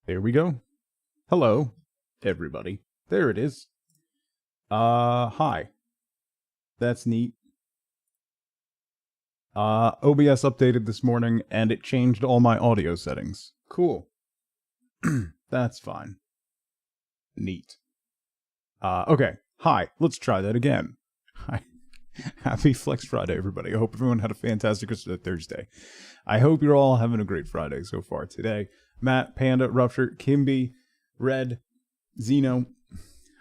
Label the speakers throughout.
Speaker 1: There we go. Hello, everybody. There it is. Hi. That's neat. OBS updated this morning and it changed all my audio settings. Cool. That's fine. Neat. Okay. Hi. Let's try that again. Hi. Happy Flex Friday, everybody. I hope everyone had a fantastic Thursday. I hope you're all having a great Friday so far today. Matt, Panda, Rupture, Kimby, Red, Zeno.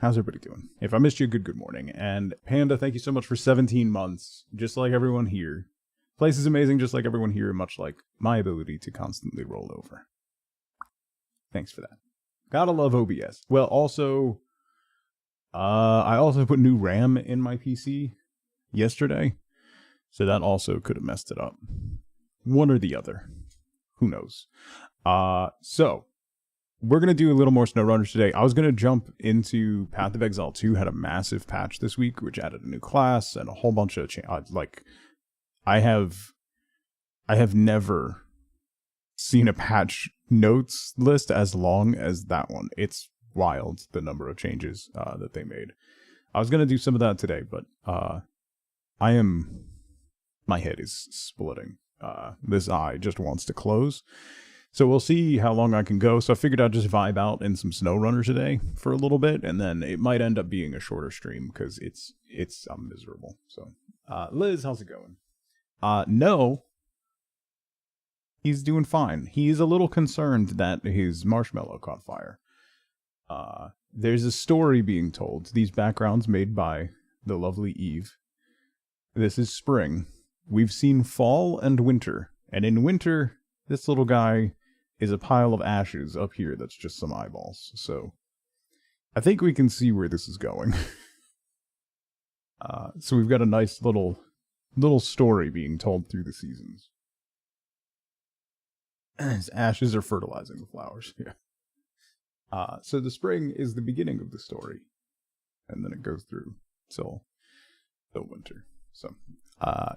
Speaker 1: How's everybody doing? If I missed you, good morning. And Panda, thank you so much for 17 months, just like everyone here. Place is amazing, just like everyone here, much like my ability to constantly roll over. Thanks for that. Gotta love OBS. Well, also, I also put new RAM in my PC yesterday, so that also could have messed it up. One or the other. Who knows? So, we're going to do a little more Snowrunners today. I was going to jump into Path of Exile 2, had a massive patch this week, which added a new class and a whole bunch of I have never seen a patch notes list as long as that one. It's wild, the number of changes that they made. I was going to do some of that today, but my head is splitting. This eye just wants to close. So we'll see how long I can go. So I figured I'd just vibe out in some Snowrunner today for a little bit, and then it might end up being a shorter stream because I'm miserable. So, Liz, how's it going? No, he's doing fine. He's a little concerned that his marshmallow caught fire. There's a story being told. These backgrounds made by the lovely Eve. This is spring. We've seen fall and winter, and in winter, this little guy is a pile of ashes up here that's just some eyeballs. So I think we can see where this is going. So we've got a nice little story being told through the seasons. His ashes are fertilizing the flowers. Yeah. So the spring is the beginning of the story, and then it goes through till the winter. So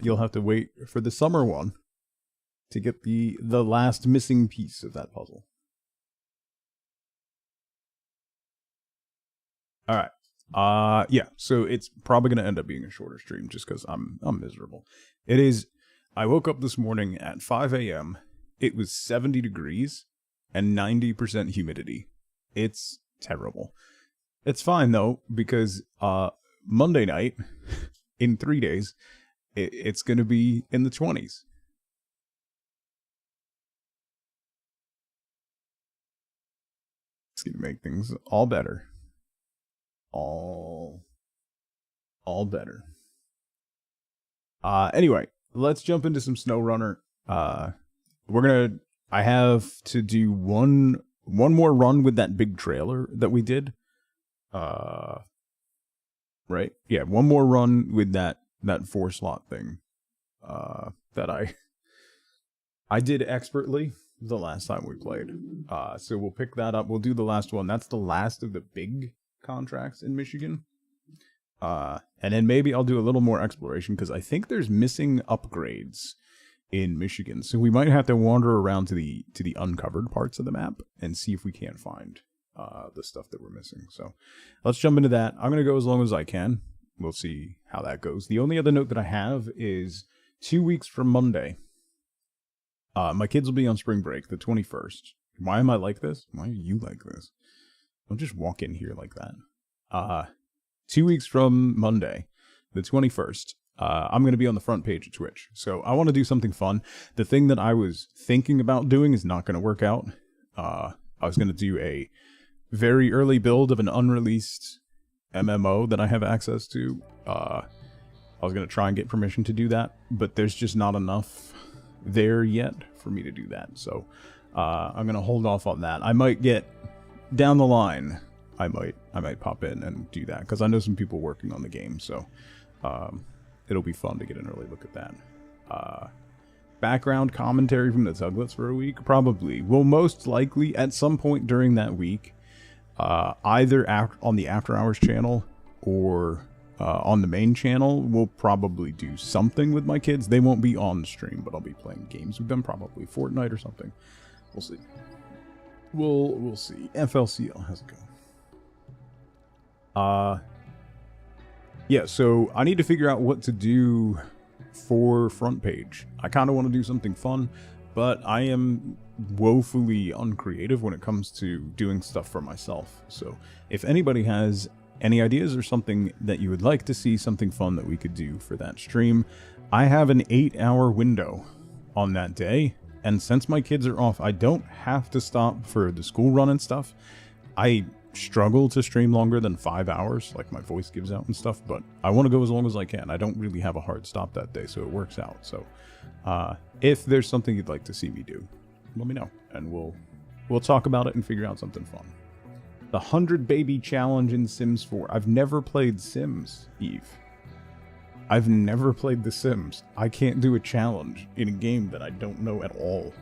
Speaker 1: you'll have to wait for the summer one to get the last missing piece of that puzzle. All right. Yeah, so it's probably going to end up being a shorter stream just because I'm miserable. It is. I woke up this morning at 5 a.m. It was 70 degrees and 90% humidity. It's terrible. It's fine, though, because Monday night, in 3 days, it's going to be in the 20s. It's going to make things all better. All better. Anyway, let's jump into some Snowrunner. I have to do one more run with that big trailer that we did. Right? Yeah, one more run with that 4-slot thing. That I did expertly the last time we played. So we'll pick that up. We'll do the last one. That's the last of the big contracts in Michigan. And then maybe I'll do a little more exploration because I think there's missing upgrades in Michigan. So we might have to wander around to the uncovered parts of the map and see if we can't find the stuff that we're missing. So let's jump into that. I'm going to go as long as I can. We'll see how that goes. The only other note that I have is 2 weeks from Monday. My kids will be on spring break, the 21st. Why am I like this? Why are you like this? Don't just walk in here like that. 2 weeks from Monday, the 21st, I'm going to be on the front page of Twitch. So I want to do something fun. The thing that I was thinking about doing is not going to work out. I was going to do a very early build of an unreleased MMO that I have access to. I was going to try and get permission to do that, but there's just not enough there yet for me to do that. So I'm going to hold off on that. I might get down the line. I might pop in and do that because I know some people working on the game. So it'll be fun to get an early look at that. Background commentary from the Tuglets for a week? Probably. We'll most likely at some point during that week, either on the After Hours channel or on the main channel, we'll probably do something with my kids. They won't be on the stream, but I'll be playing games with them, probably Fortnite or something. We'll see. we'll see. FLCL, how's it going? Yeah, so I need to figure out what to do for front page. I kind of want to do something fun, but I am woefully uncreative when it comes to doing stuff for myself. So if anybody has any ideas or something that you would like to see, something fun that we could do for that stream, I have an 8-hour window on that day. And since my kids are off, I don't have to stop for the school run and stuff. I struggle to stream longer than 5 hours, like my voice gives out and stuff, but I want to go as long as I can. I don't really have a hard stop that day, so it works out. So if there's something you'd like to see me do, let me know, and we'll talk about it and figure out something fun. The 100 Baby Challenge in Sims 4. I've never played Sims, Eve. I've never played The Sims. I can't do a challenge in a game that I don't know at all.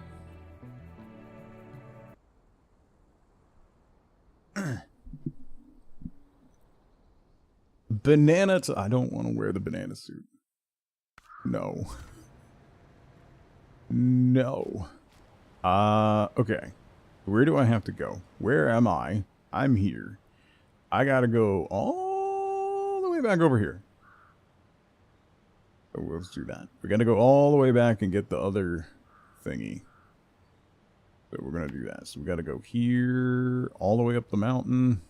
Speaker 1: Banana I don't want to wear the banana suit. No. No. Okay. Where do I have to go? Where am I? I'm here. I gotta go all the way back over here. So let's do that. We're gonna go all the way back and get the other thingy. So we're gonna do that. So we gotta go here, all the way up the mountain.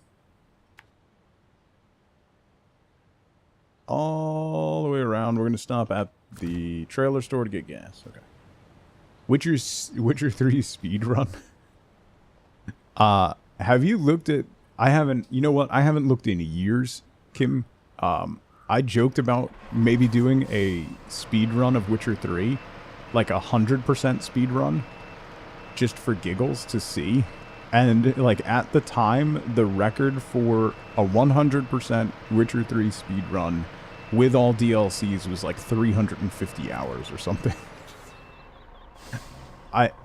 Speaker 1: All the way around. We're going to stop at the trailer store to get gas. Okay. Witcher 3 speedrun. Have you looked at... I haven't... You know what? I haven't looked in years, Kim. I joked about maybe doing a speedrun of Witcher 3. Like 100% speedrun. Just for giggles to see. And, like, at the time, the record for a 100% Witcher 3 speedrun with all DLCs was like 350 hours or something.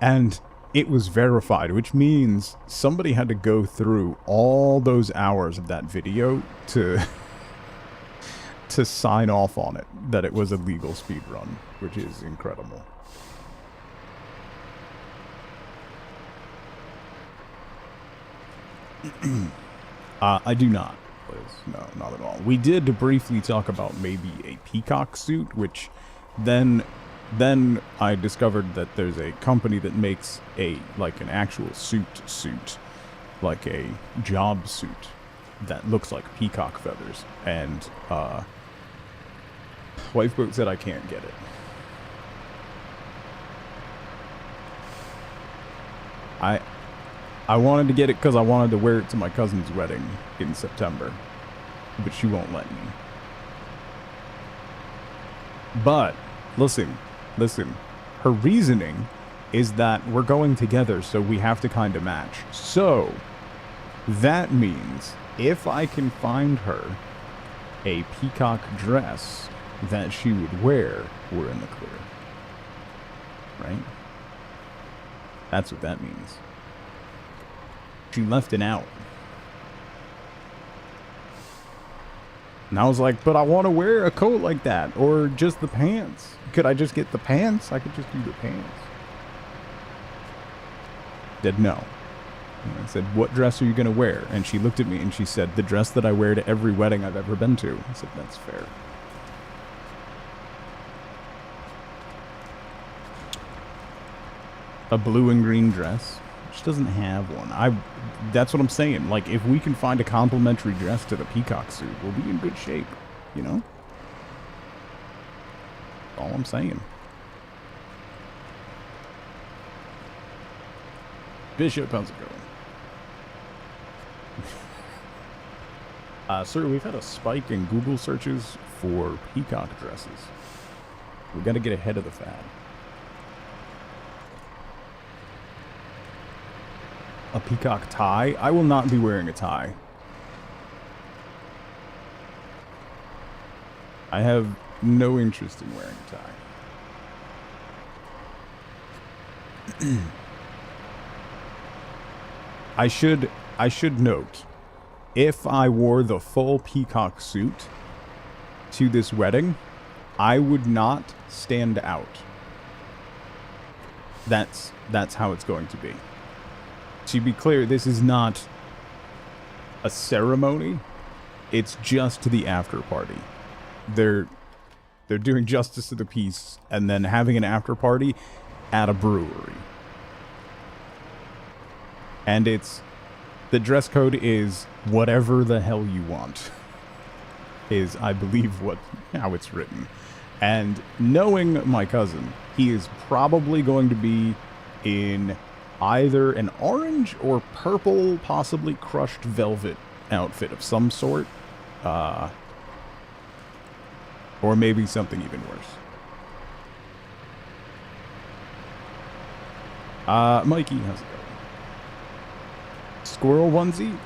Speaker 1: And it was verified, which means somebody had to go through all those hours of that video to sign off on it, that it was a legal speedrun, which is incredible. I do not. No, not at all. We did briefly talk about maybe a peacock suit, which then I discovered that there's a company that makes like an actual suit, like a job suit that looks like peacock feathers. And Wifeboat said I can't get it. I wanted to get it because I wanted to wear it to my cousin's wedding in September, but she won't let me. But, listen, her reasoning is that we're going together, so we have to kind of match. So, that means if I can find her a peacock dress that she would wear, we're in the clear. Right? That's what that means. She left it out. And I was like, but I want to wear a coat like that, or just the pants. Could I just get the pants? I could just do the pants. Said no. And I said, what dress are you going to wear? And she looked at me and she said, the dress that I wear to every wedding I've ever been to. I said, that's fair. A blue and green dress. She doesn't have one. That's what I'm saying. Like, if we can find a complimentary dress to the peacock suit, we'll be in good shape. You know? That's all I'm saying. Bishop, how's it going? Sir, we've had a spike in Google searches for peacock dresses. We got to get ahead of the fad. A peacock tie? I will not be wearing a tie. I have no interest in wearing a tie. I should note, if I wore the full peacock suit to this wedding, I would not stand out. That's how it's going to be. to be clear, this is not a ceremony. It's just the after party. They're doing justice to the peace and then having an after party at a brewery. And the dress code is whatever the hell you want. Is, I believe, how it's written. And knowing my cousin, he is probably going to be in either an orange or purple, possibly crushed velvet outfit of some sort. Or maybe something even worse. Mikey, how's it going? Squirrel onesie?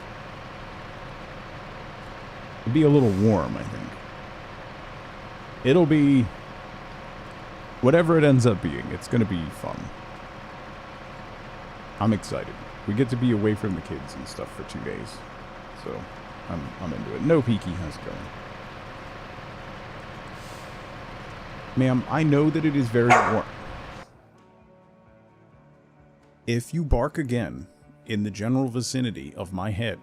Speaker 1: It'll be a little warm, I think. It'll be... whatever it ends up being, it's gonna be fun. I'm excited. We get to be away from the kids and stuff for 2 days. So, I'm into it. No, Peaky, how's it going? Ma'am, I know that it is very warm. If you bark again in the general vicinity of my head,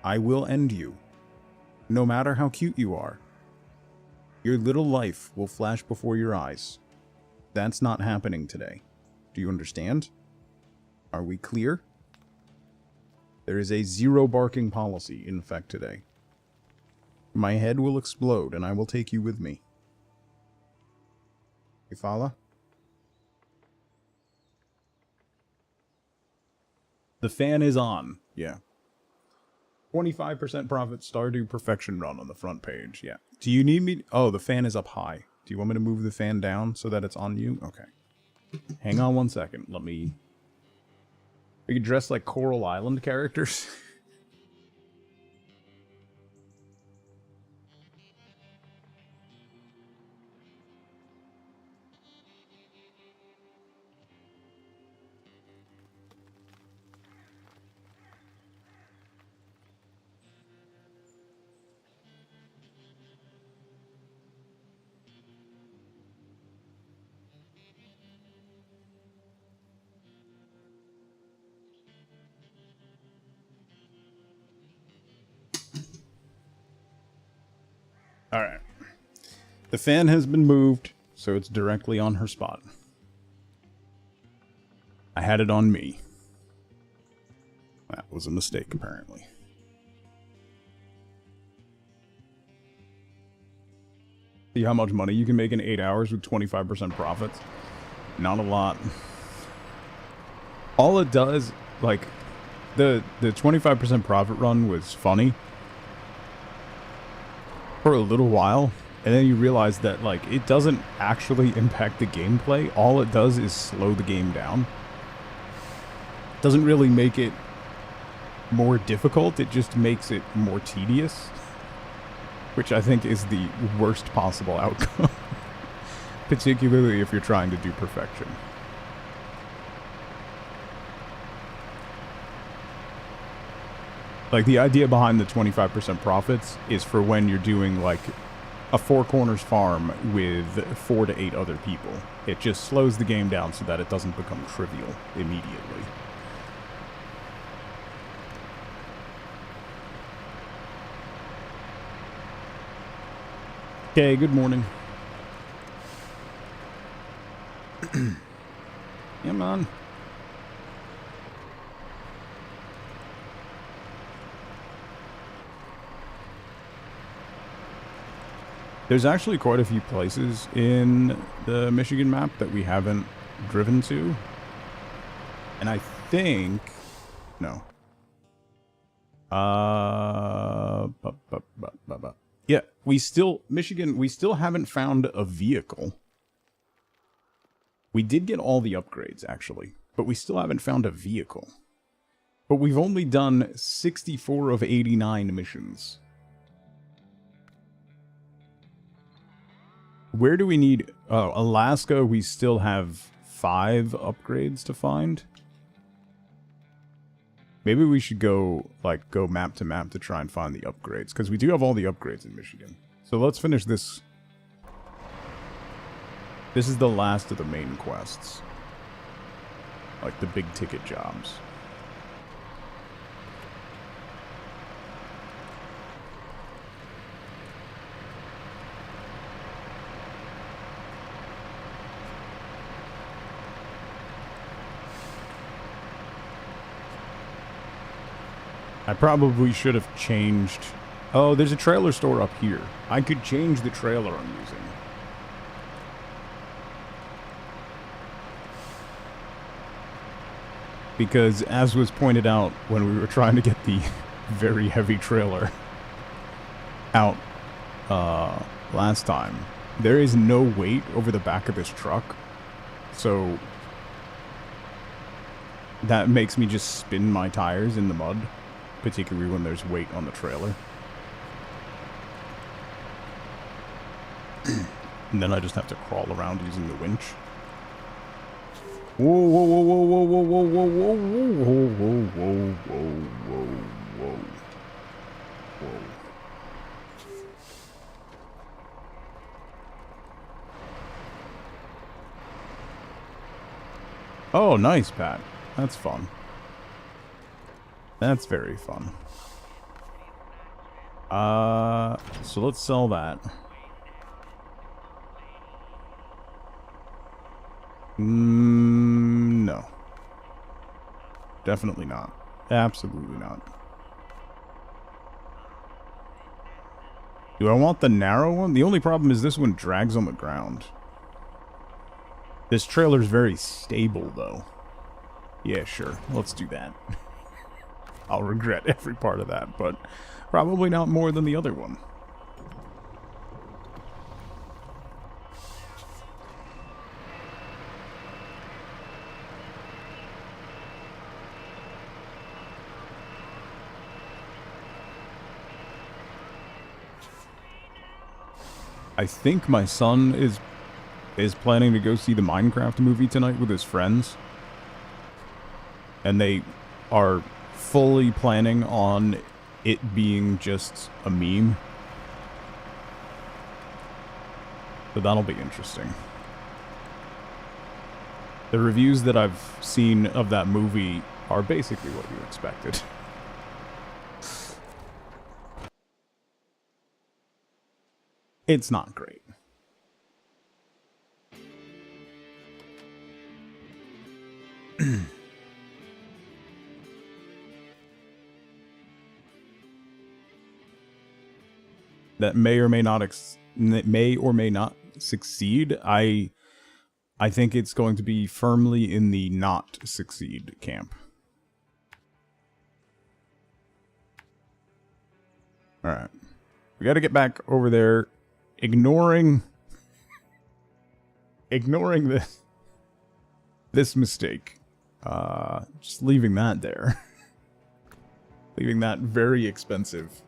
Speaker 1: I will end you. No matter how cute you are. Your little life will flash before your eyes. That's not happening today. Do you understand? Are we clear? There is a 0 barking policy in effect today. My head will explode and I will take you with me. You follow? The fan is on. Yeah. 25% profit Stardew Perfection Run on the front page. Yeah. Do you need me? Oh, the fan is up high. Do you want me to move the fan down so that it's on you? Okay. Hang on 1 second. Let me... We could dress like Coral Island characters. Alright. The fan has been moved, so it's directly on her spot. I had it on me. That was a mistake, apparently. See how much money you can make in 8 hours with 25% profits? Not a lot. All it does, like, the 25% profit run was funny for a little while, and then you realize that, like, it doesn't actually impact the gameplay. All it does is slow the game down. Doesn't really make it more difficult, it just makes it more tedious, which I think is the worst possible outcome. Particularly if you're trying to do perfection. Like, the idea behind the 25% profits is for when you're doing, like, a Four Corners farm with 4 to 8 other people. It just slows the game down so that it doesn't become trivial immediately. Okay, good morning. Yeah, man. There's actually quite a few places in the Michigan map that we haven't driven to. And I think... No. Yeah, Michigan, we still haven't found a vehicle. We did get all the upgrades, actually. But we still haven't found a vehicle. But we've only done 64 of 89 missions. Where do we need... Oh, Alaska, we still have 5 upgrades to find. Maybe we should go, like, go map to map to try and find the upgrades. Because we do have all the upgrades in Michigan. So let's finish this. This is the last of the main quests. Like, the big ticket jobs. I probably should have changed... Oh, there's a trailer store up here. I could change the trailer I'm using. Because, as was pointed out when we were trying to get the very heavy trailer out last time, there is no weight over the back of this truck. So that makes me just spin my tires in the mud, particularly when there's weight on the trailer. And then I just have to crawl around using the winch. Whoa, whoa, whoa, whoa, whoa, whoa, whoa, whoa, whoa, whoa, whoa, whoa, whoa, whoa, whoa. Oh, nice, Pat. That's fun. That's very fun. So let's sell that. No. Definitely not. Absolutely not. Do I want the narrow one? The only problem is this one drags on the ground. This trailer's very stable, though. Yeah, sure. Let's do that. I'll regret every part of that, but probably not more than the other one. I think my son is planning to go see the Minecraft movie tonight with his friends. And they are fully planning on it being just a meme. So that'll be interesting. The reviews that I've seen of that movie are basically what you expected. It's not great. That may or may not succeed. I think it's going to be firmly in the not succeed camp. All right, we got to get back over there, ignoring this mistake. Just leaving that there, leaving that very expensive,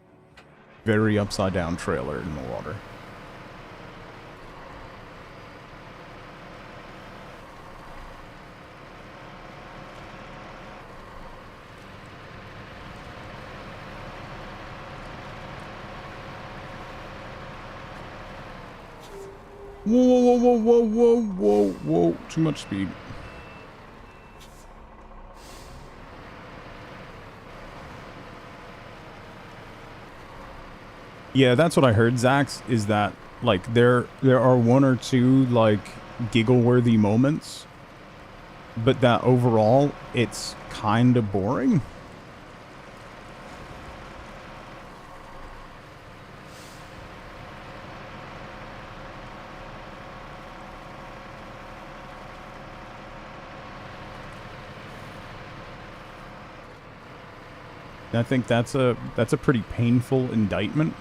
Speaker 1: very upside down trailer in the water. Whoa, whoa, whoa, whoa, whoa, whoa, whoa, too much speed. Yeah, that's what I heard, Zax, is that, like, there are one or two, like, giggle-worthy moments, but that overall, it's kind of boring. I think that's a pretty painful indictment.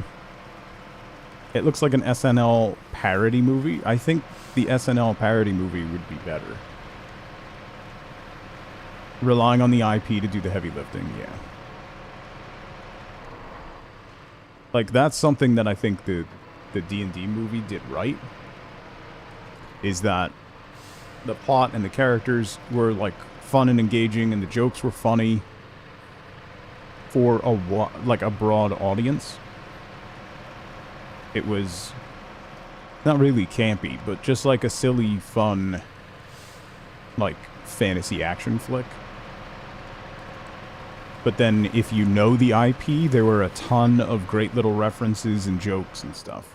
Speaker 1: It looks like an SNL parody movie. I think the SNL parody movie would be better. Relying on the IP to do the heavy lifting, yeah. Like, that's something that I think the D&D movie did right. Is that the plot and the characters were, like, fun and engaging, and the jokes were funny for a broad audience. It was not really campy, but just like a silly, fun, like, fantasy action flick. But then, if you know the IP, there were a ton of great little references and jokes and stuff.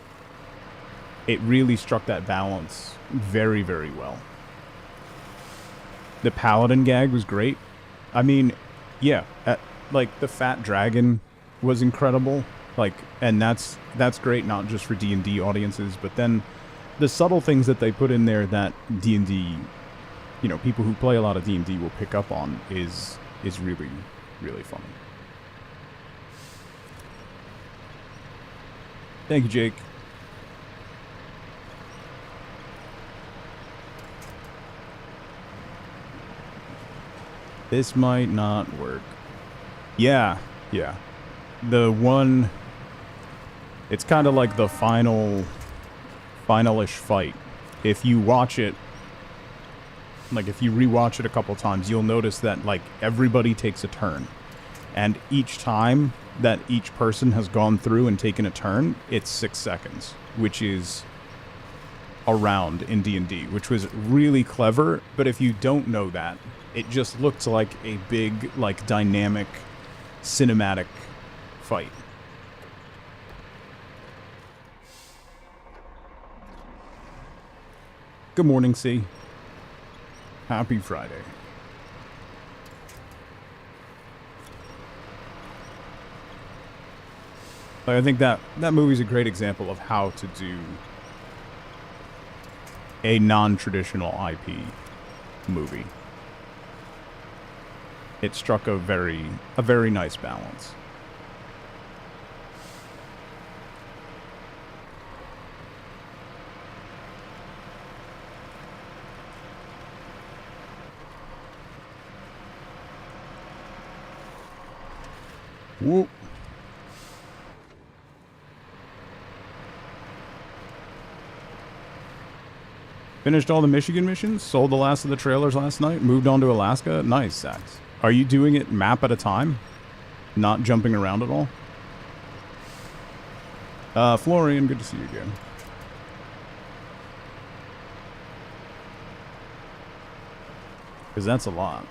Speaker 1: It really struck that balance very, very well. The Paladin gag was great. I mean, yeah, like the fat dragon was incredible. Like, and that's great not just for D&D audiences, but then the subtle things that they put in there that D&D, you know, people who play a lot of D&D will pick up on is really, really funny. Thank you, Jake. This might not work. Yeah. The one... It's kind of like the finalish fight. If you watch it, like if you rewatch it a couple times, you'll notice that like everybody takes a turn. And each time that each person has gone through and taken a turn, it's 6 seconds, which is a round in D&D, which was really clever. But if you don't know that, it just looked like a big, like, dynamic, cinematic fight. Good morning, C. Happy Friday. I think that movie's a great example of how to do a non-traditional IP movie. It struck a very nice balance. Whoop. Finished all the Michigan missions, sold the last of the trailers last night, moved on to Alaska. Nice, Sax. Are you doing it map at a time? Not jumping around at all? Florian, good to see you again. Because that's a lot.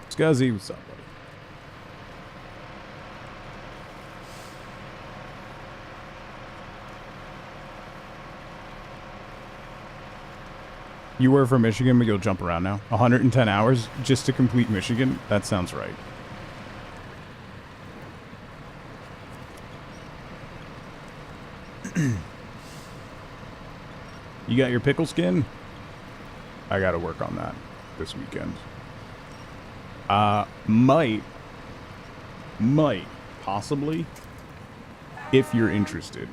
Speaker 1: Scuzzy, what's up, buddy? You were from Michigan, but you'll jump around now. 110 hours just to complete Michigan? That sounds right. You got your pickle skin? I gotta work on that this weekend. Might, possibly, if you're interested.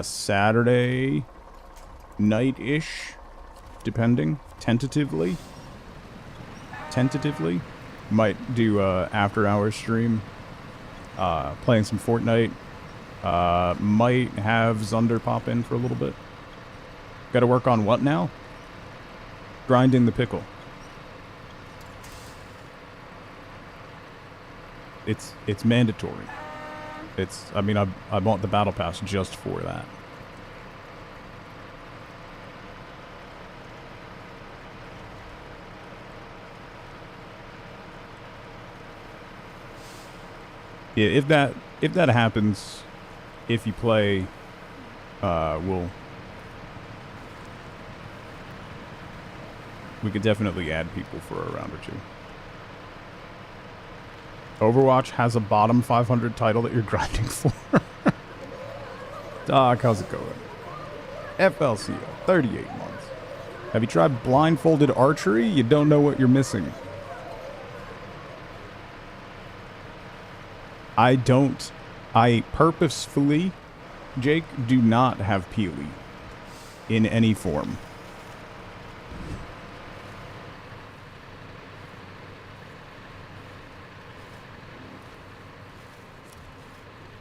Speaker 1: Saturday night-ish. Depending, tentatively, might do after hours stream, playing some Fortnite, might have Zunder pop in for a little bit. Gotta work on what now? Grinding the pickle. It's mandatory. I mean, I bought the battle pass just for that. Yeah, if that happens, if you play, we could definitely add people for a round or two. Overwatch has a bottom 500 title that you're grinding for. Doc, how's it going? FLCO, 38 months. Have you tried blindfolded archery? You don't know what you're missing. I purposefully, Jake, do not have Peely in any form.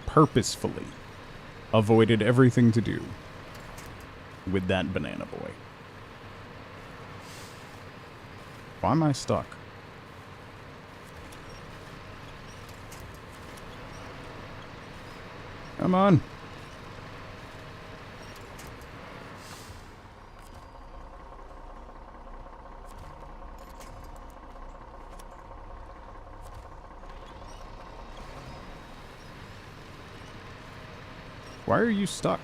Speaker 1: Purposefully avoided everything to do with that banana boy. Why am I stuck? Come on. Why are you stuck?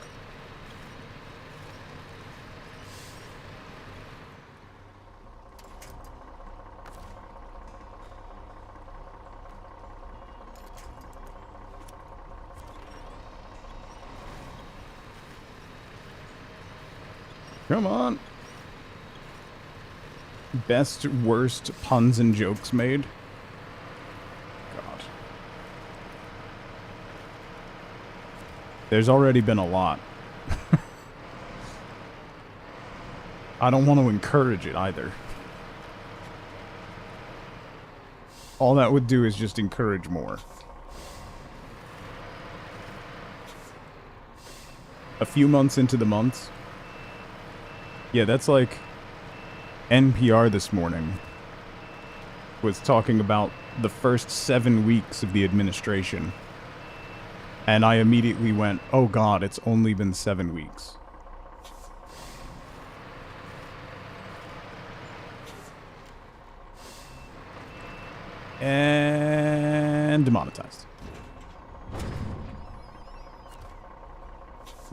Speaker 1: Come on. Best, worst puns and jokes made. God. There's already been a lot. I don't want to encourage it either. All that would do is just encourage more. A few months into the months. Yeah, that's like NPR this morning was talking about the first 7 weeks of the administration. And I immediately went, oh God, it's only been 7 weeks. And demonetized.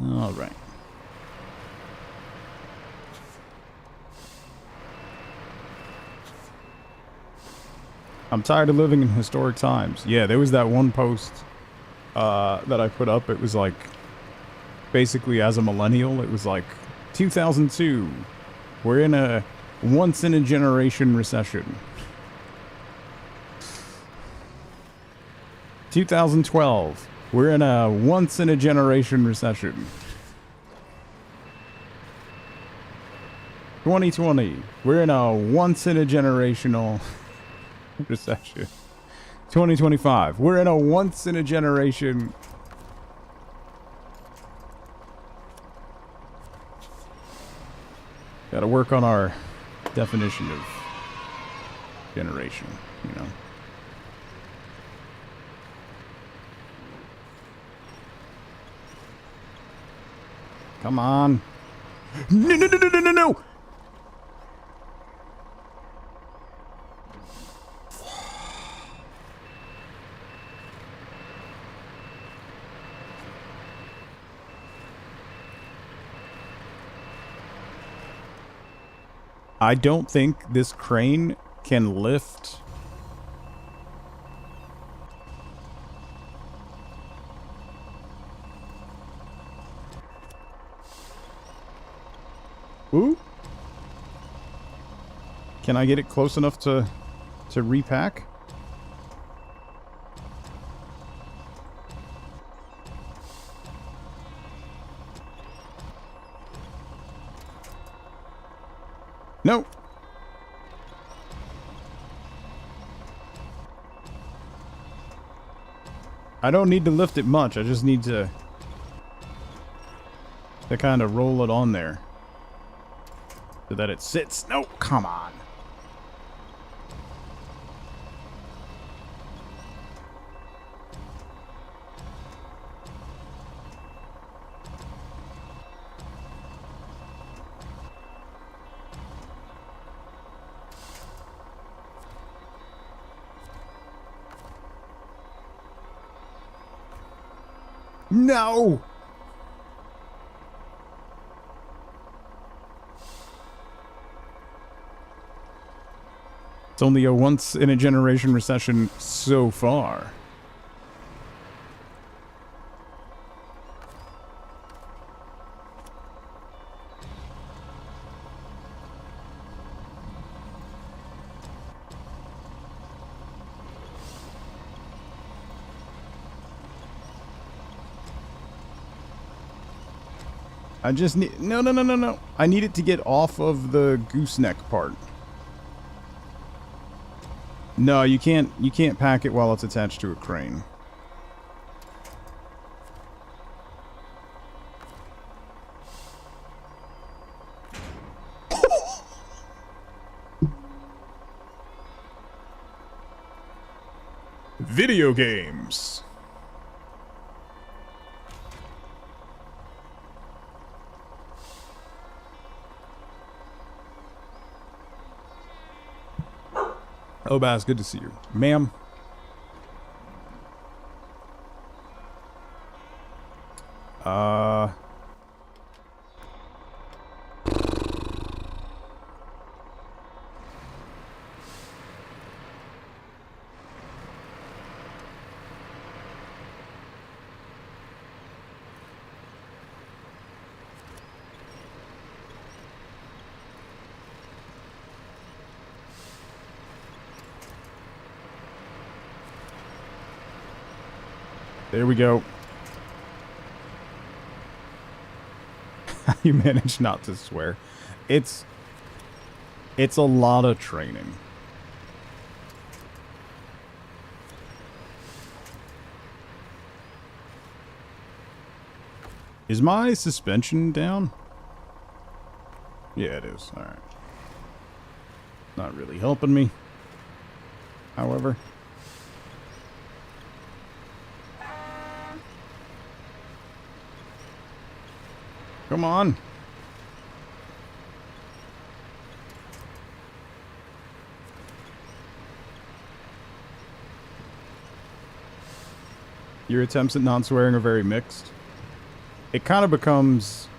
Speaker 1: All right. I'm tired of living in historic times. Yeah, there was that one post that I put up. It was like, basically as a millennial, it was like, 2002, we're in a once-in-a-generation recession. 2012, we're in a once-in-a-generation recession. 2020, we're in a once-in-a-generational recession. 2025, we're in a once-in-a-generation... Gotta work on our definition of generation, you know. Come on. No, no, no, no, no, no, no! I don't think this crane can lift. Ooh. Can I get it close enough to repack? No. I don't need to lift it much. I just need to kind of roll it on there so that it sits. No, come on. No! It's only a once-in-a-generation recession so far. I just need... No, no, no, no, no. I need it to get off of the gooseneck part. No, you can't pack it while it's attached to a crane. Video games. Oh, Bass, good to see you. Ma'am. There we go. You manage not to swear. It's a lot of training. Is my suspension down? Yeah, it is. All right. Not really helping me. However. Come on. Your attempts at non-swearing are very mixed. It kind of becomes...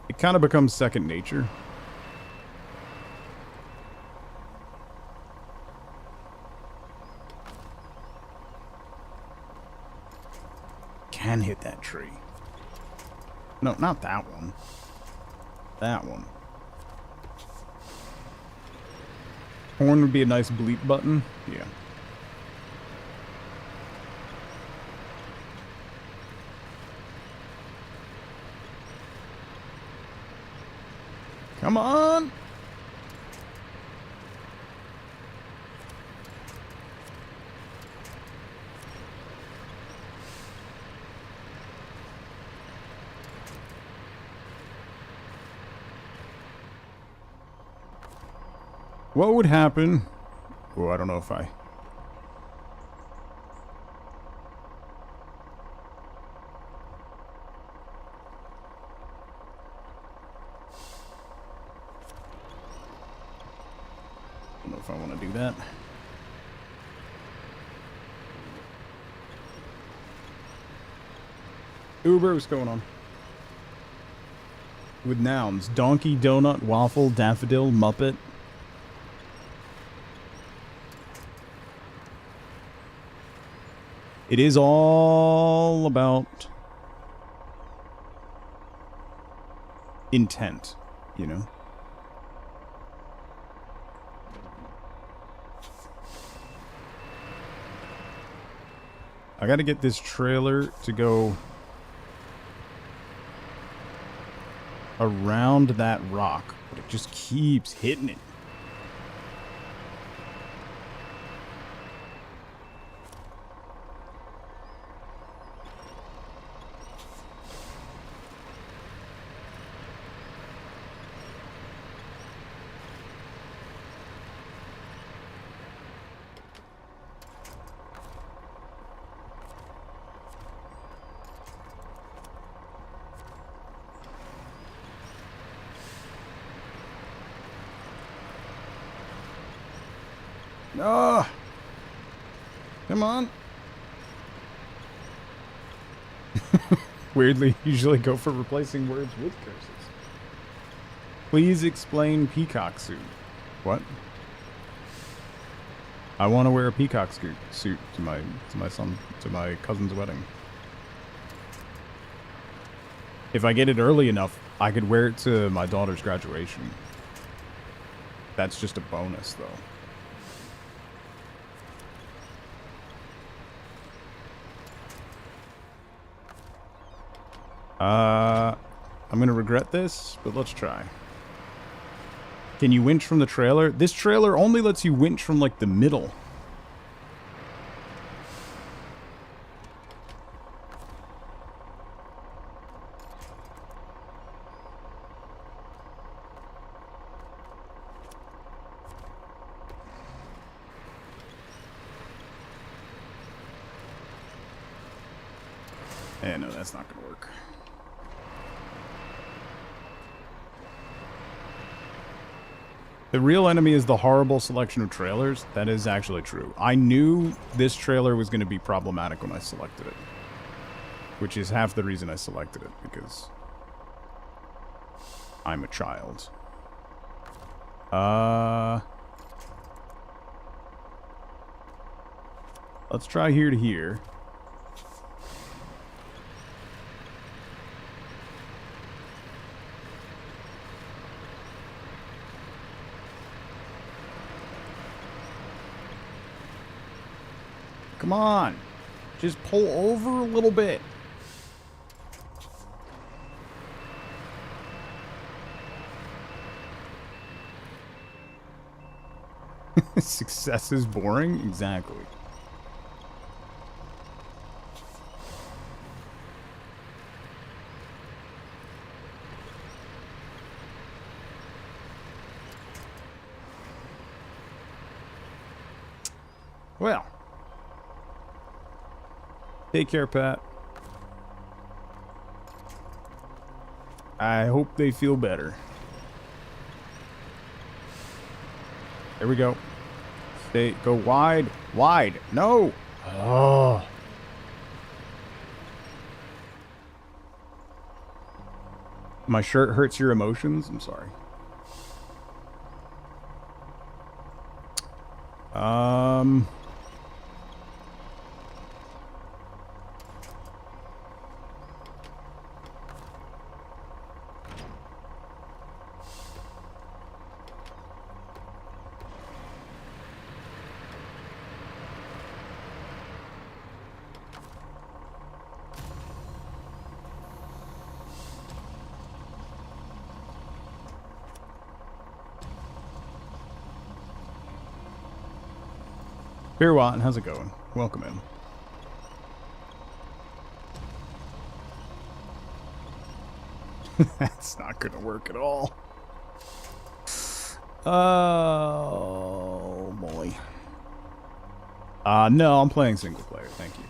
Speaker 1: It kind of becomes second nature. Can hit that tree. No, not that one. That one. Horn would be a nice bleep button. Yeah. Come on! What would happen? Oh, I don't know if I... don't know if I want to do that. Uber, what's going on? With nouns. Donkey, donut, waffle, daffodil, muppet. It is all about intent, you know? I gotta get this trailer to go around that rock, but it just keeps hitting it. Oh, come on. Weirdly, usually go for replacing words with curses. Please explain peacock suit. What? I want to wear a peacock suit to my cousin's wedding. If I get it early enough, I could wear it to my daughter's graduation. That's just a bonus, though. I'm gonna regret this, but let's try. Can you winch from the trailer? This trailer only lets you winch from, like, the middle. No, that's not gonna work. The real enemy is the horrible selection of trailers. That is actually true. I knew this trailer was going to be problematic when I selected it. Which is half the reason I selected it, because I'm a child. Let's try here to here. Come on. Just pull over a little bit. Success is boring? Exactly. Well. Take care, Pat. I hope they feel better. There we go. Go wide. Wide. No. Oh. My shirt hurts your emotions? I'm sorry. Beer Watton, how's it going? Welcome in. That's not gonna work at all. Oh boy. No, I'm playing single player, thank you.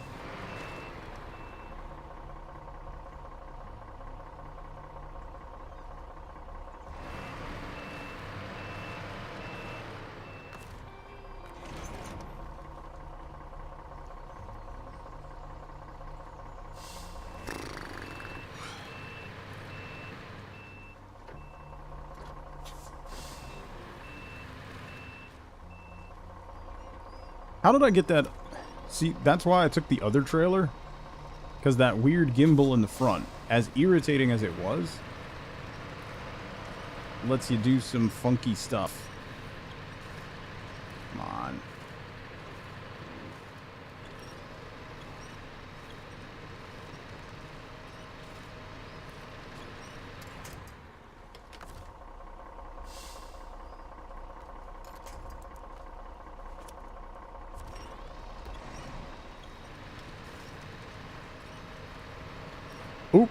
Speaker 1: How did I get that? See, that's why I took the other trailer. Because that weird gimbal in the front, as irritating as it was, lets you do some funky stuff. Come on. Ooh.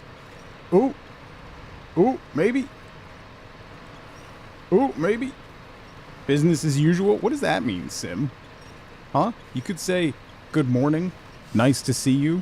Speaker 1: Ooh. Ooh, maybe. Ooh, maybe. Business as usual. What does that mean, Sim? Huh? You could say, good morning. Nice to see you.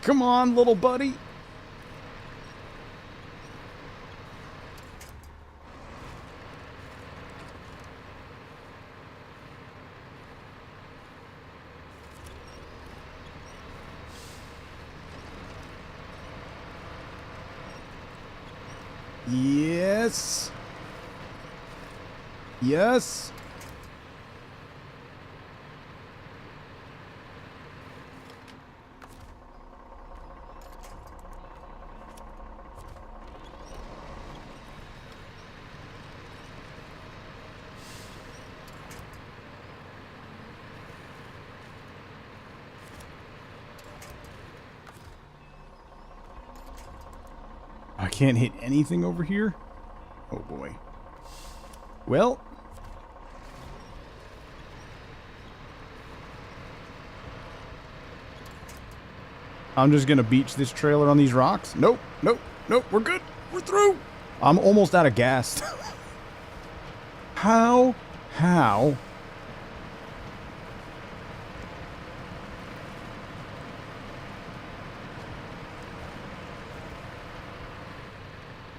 Speaker 1: Come on, little buddy. Yes. Yes. I can't hit anything over here? Oh boy. Well. I'm just gonna beach this trailer on these rocks. Nope, nope, nope, we're good. We're through. I'm almost out of gas. How?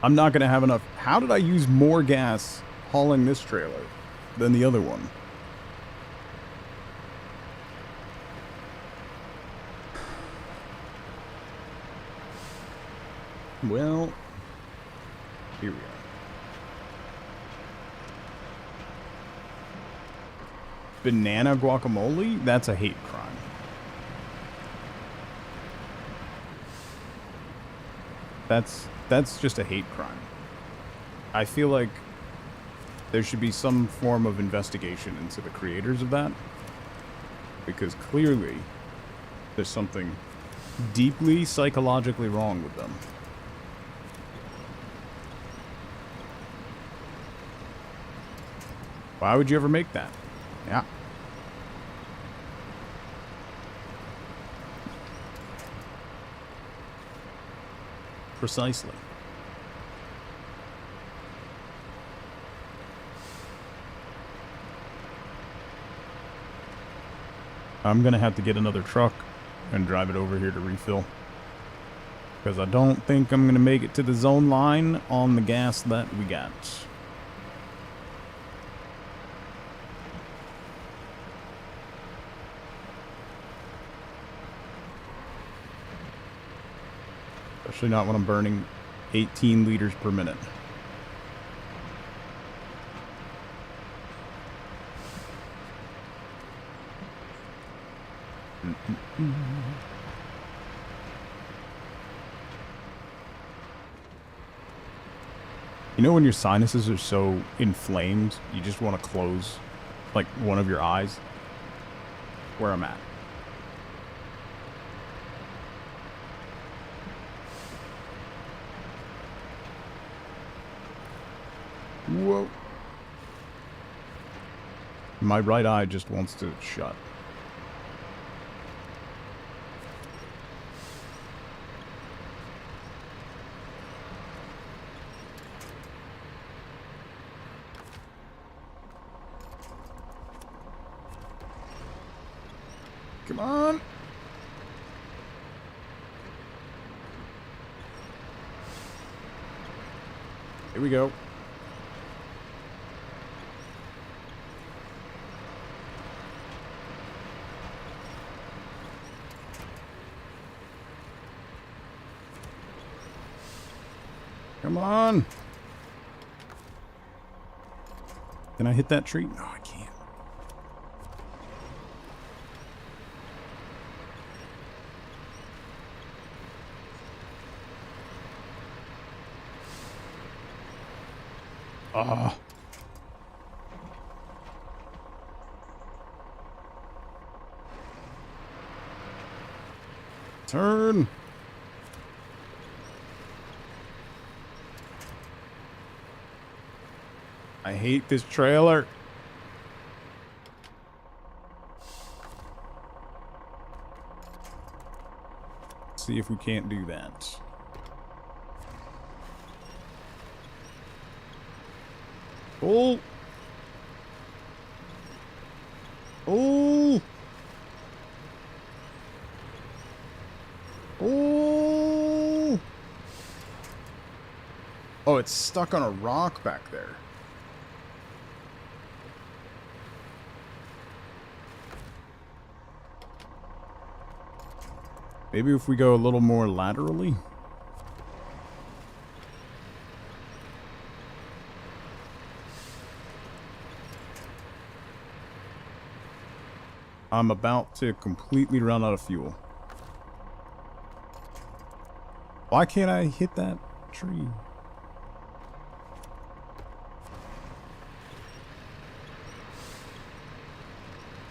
Speaker 1: I'm not going to have enough. How did I use more gas hauling this trailer than the other one? Well, here we are. Banana guacamole? That's a hate crime. That's just a hate crime. I feel like there should be some form of investigation into the creators of that. Because clearly, there's something deeply psychologically wrong with them. Why would you ever make that? Yeah. Precisely. I'm gonna have to get another truck and drive it over here to refill. Because I don't think I'm gonna make it to the zone line on the gas that we got. Especially not when I'm burning 18 liters per minute. You know when your sinuses are so inflamed, you just want to close, like, one of your eyes? Where I'm at. Whoa. My right eye just wants to shut. Come on. Here we go. Come on. Can I hit that tree? No, I can't. Ah. Turn. I hate this trailer. See if we can't do that. Oh. Oh. Oh. Oh, it's stuck on a rock back there. Maybe if we go a little more laterally. I'm about to completely run out of fuel. Why can't I hit that tree?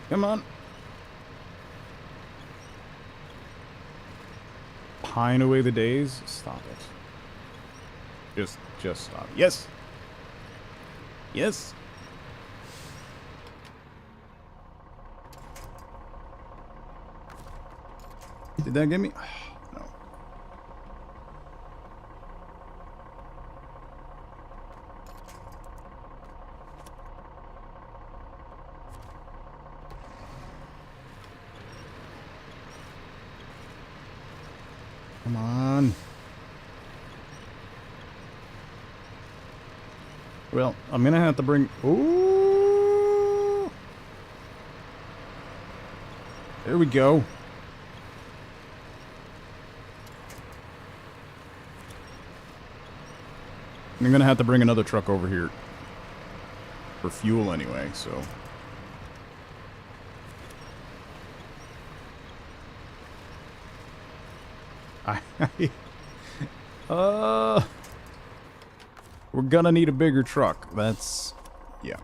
Speaker 1: Come on. Pine away the days. Stop it. Just stop. Yes. Yes. Did that get me? No. Come on. Well, I'm gonna have to bring... Ooh! There we go. I'm going to have to bring another truck over here for fuel anyway, so... we're gonna need a bigger truck. That's... yeah.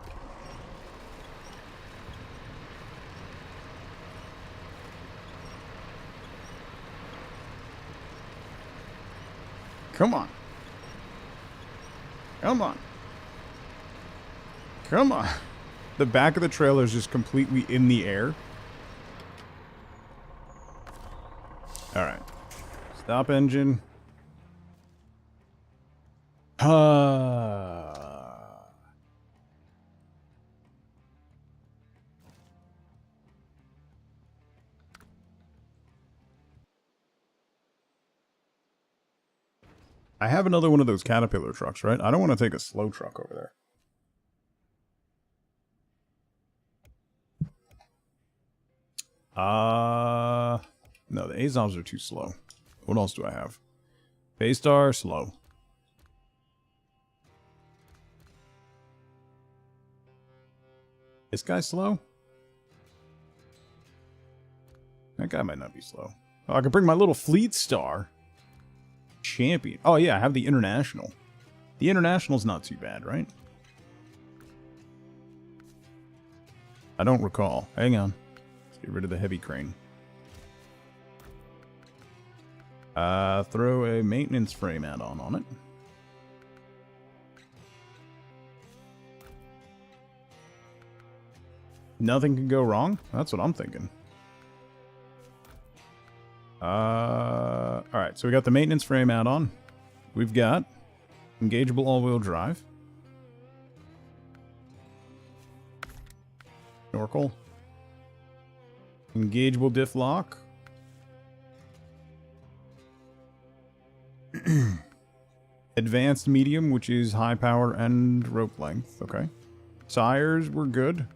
Speaker 1: Come on. Come on. Come on. The back of the trailer is just completely in the air. Alright. Stop engine. I have another one of those Caterpillar trucks, right? I don't want to take a slow truck over there. No, the Azovs are too slow. What else do I have? Baystar, slow. This guy's slow? That guy might not be slow. Oh, I could bring my little Fleet Star. Champion. Oh yeah, I have the International. The International's not too bad, right? I don't recall. Hang on. Let's get rid of the heavy crane. Throw a maintenance frame add-on on it. Nothing can go wrong? That's what I'm thinking. Alright, so we got the maintenance frame add-on. We've got engageable all-wheel drive. Snorkel. Engageable diff lock. Advanced medium, which is high power and rope length. Okay. Sires were good.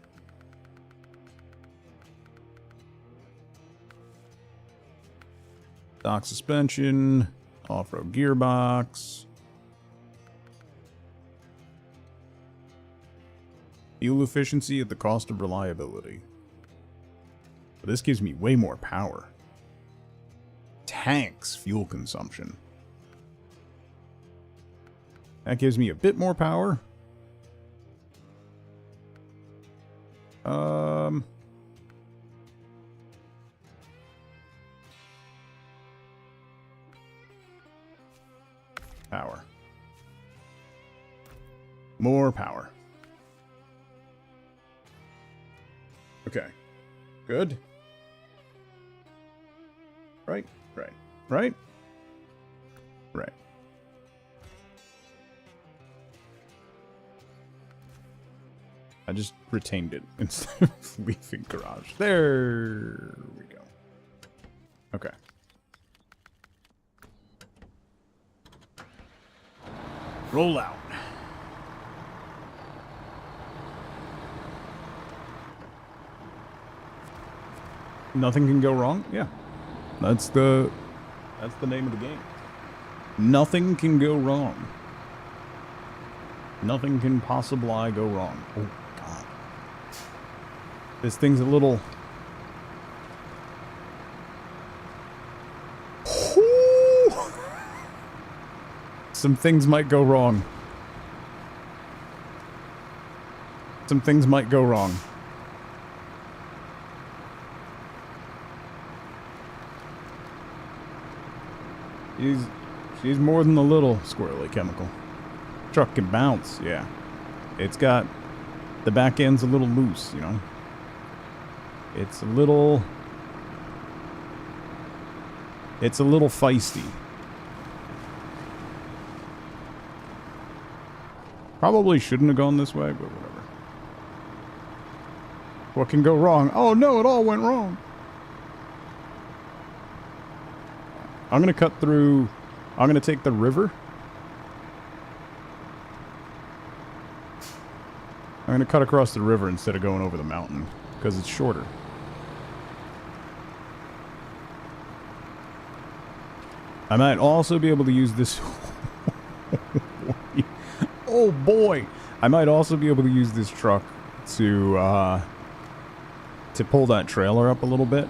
Speaker 1: Stock suspension. Off-road gearbox. Fuel efficiency at the cost of reliability. But this gives me way more power. Tanks fuel consumption. That gives me a bit more power. Power. More power. Okay. Good. Right. Right. I just retained it instead of leaving garage. There we go. Okay. Roll out. Nothing can go wrong? Yeah. That's the name of the game. Nothing can go wrong. Nothing can possibly go wrong. Oh, God. This thing's a little... Some things might go wrong. Some things might go wrong. She's more than a little squirrely chemical. Truck can bounce, yeah. It's got... The back end's a little loose, you know? It's a little feisty. Probably shouldn't have gone this way, but whatever. What can go wrong? Oh no, it all went wrong. I'm gonna cut through... I'm gonna take the river. I'm gonna cut across the river instead of going over the mountain, because it's shorter. I might also be able to use this... Oh boy! I might also be able to use this truck to pull that trailer up a little bit.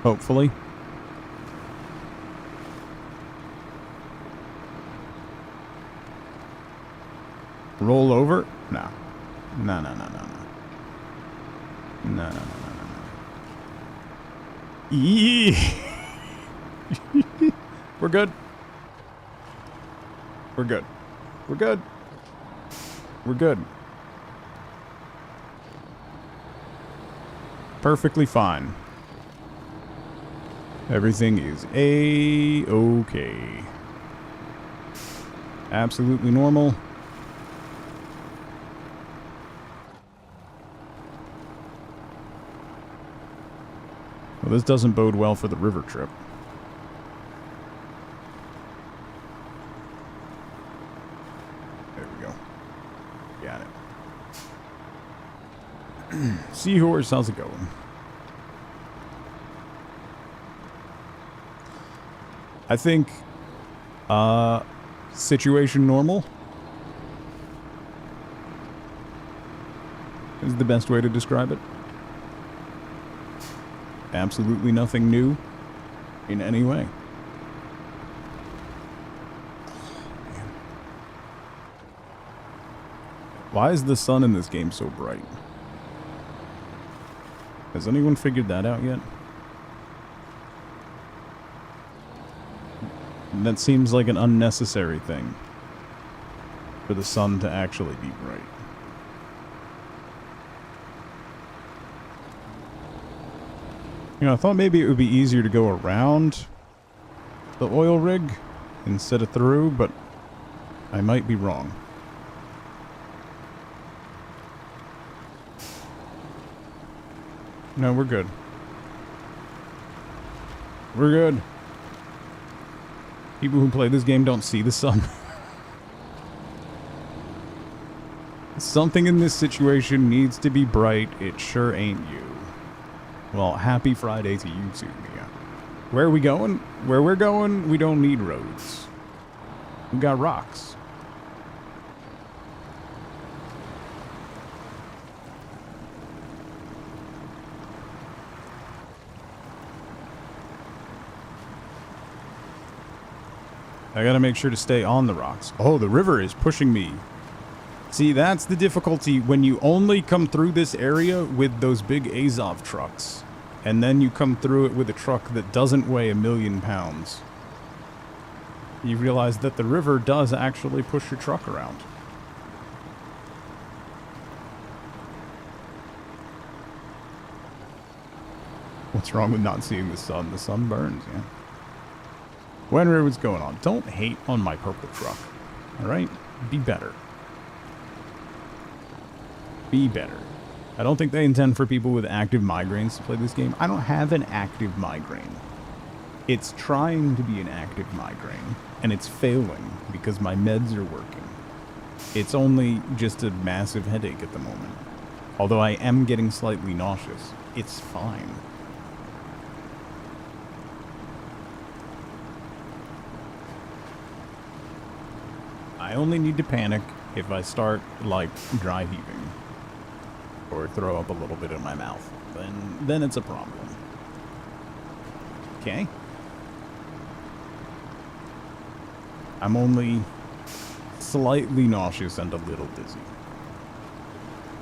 Speaker 1: Hopefully. Roll over? No. No, no, no, no, no. No, no, no, no, no, no. Eee! We're good. We're good. We're good. We're good. Perfectly fine. Everything is A-okay. Absolutely normal. Well, this doesn't bode well for the river trip. There we go. Got it. Seahorse, how's it going? I think, situation normal is the best way to describe it. Absolutely nothing new in any way. Why is the sun in this game so bright? Has anyone figured that out yet? That seems like an unnecessary thing for the sun to actually be bright. You know, I thought maybe it would be easier to go around the oil rig instead of through, but I might be wrong. No, we're good. We're good. People who play this game don't see the sun. Something in this situation needs to be bright. It sure ain't you. Well, happy Friday to you too, Mia. Where are we going? Where we're going, we don't need roads. We got rocks. I gotta make sure to stay on the rocks. Oh, the river is pushing me. See, that's the difficulty when you only come through this area with those big Azov trucks. And then you come through it with a truck that doesn't weigh 1,000,000 pounds. You realize that the river does actually push your truck around. What's wrong with not seeing the sun? The sun burns, yeah. Wenrer, what's going on? Don't hate on my purple truck. Alright? Be better. Be better. I don't think they intend for people with active migraines to play this game. I don't have an active migraine. It's trying to be an active migraine, and it's failing because my meds are working. It's only just a massive headache at the moment. Although I am getting slightly nauseous. It's fine. I only need to panic if I start, like, dry heaving. Or throw up a little bit in my mouth. Then it's a problem. Okay? I'm only slightly nauseous and a little dizzy.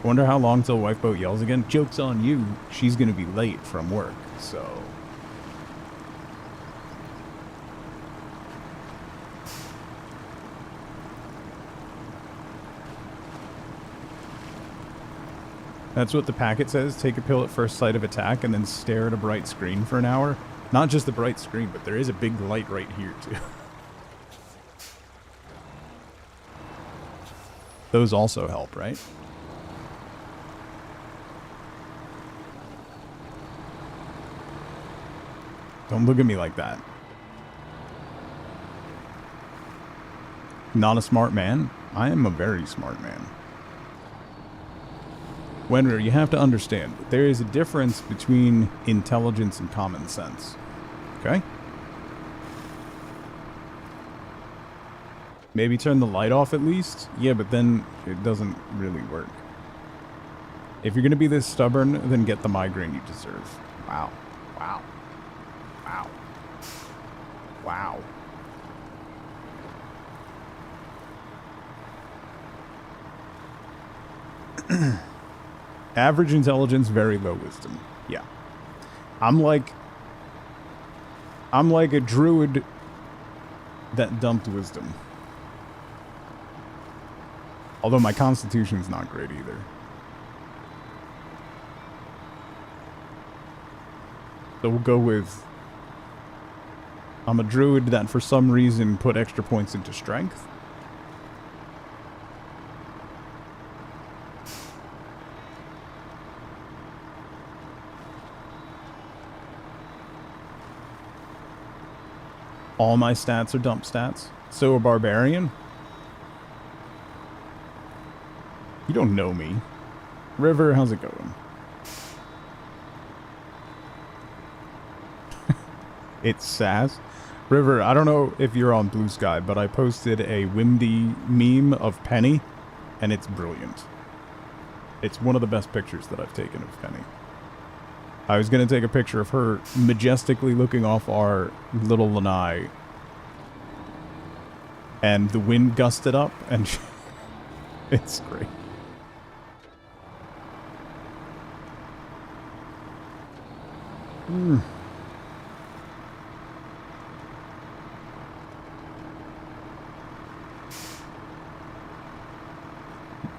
Speaker 1: Wonder how long till Wifeboat yells again? Joke's on you. She's gonna be late from work, so... That's what the packet says. Take a pill at first sight of attack and then stare at a bright screen for an hour. Not just the bright screen, but there is a big light right here, too. Those also help, right? Don't look at me like that. Not a smart man? I am a very smart man. Wenrer, you have to understand, there is a difference between intelligence and common sense. Okay? Maybe turn the light off at least? Yeah, but then it doesn't really work. If you're going to be this stubborn, then get the migraine you deserve. Wow. Wow. Wow. Wow. Average intelligence, very low wisdom. Yeah. I'm like a druid that dumped wisdom. Although my constitution's not great either. So we'll go with... I'm a druid that for some reason put extra points into strength. All my stats are dump stats. So a barbarian? You don't know me. River, how's it going? It's sass. River, I don't know if you're on Blue Sky, but I posted a Windy meme of Penny, and it's brilliant. It's one of the best pictures that I've taken of Penny. I was going to take a picture of her majestically looking off our little lanai, and the wind gusted up, and it's great.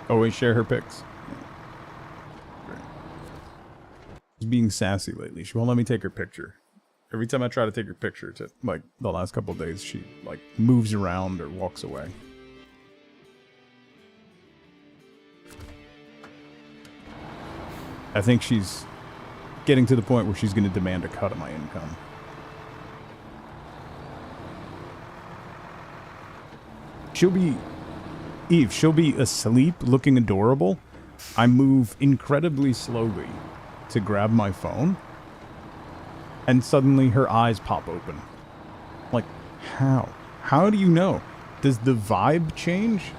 Speaker 1: Always share her pics. She's being sassy lately. She won't let me take her picture. Every time I try to take her picture, to like the last couple of days, she like moves around or walks away. I think she's getting to the point where she's going to demand a cut of my income. She'll be... Eve, she'll be asleep, looking adorable. I move incredibly slowly to grab my phone, and suddenly her eyes pop open. Like, how? How do you know? Does the vibe change?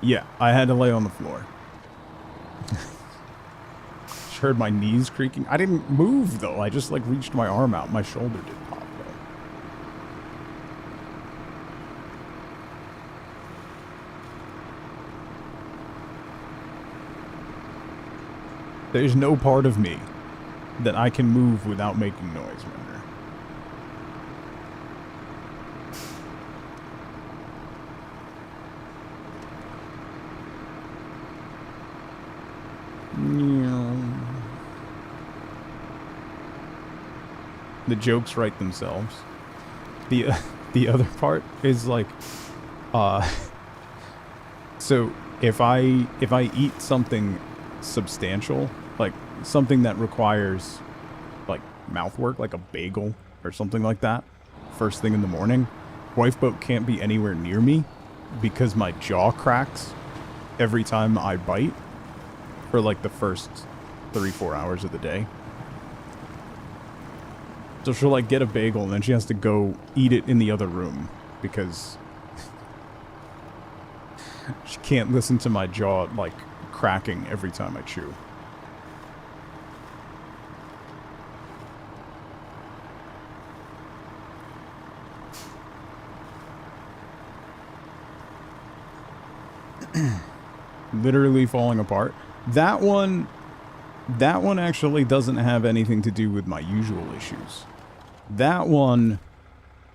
Speaker 1: Yeah, I had to lay on the floor. She heard my knees creaking. I didn't move, though. I just, like, reached my arm out. My shoulder did pop, though. There's no part of me that I can move without making noise, remember? The jokes write themselves. The other part is like, so if I eat something substantial, like something that requires like mouth work, like a bagel or something like that, first thing in the morning, Wifeboat can't be anywhere near me because my jaw cracks every time I bite for like the first 3-4 hours of the day. So she'll like get a bagel and then she has to go eat it in the other room because she can't listen to my jaw like cracking every time I chew. Literally falling apart. That one actually doesn't have anything to do with my usual issues. That one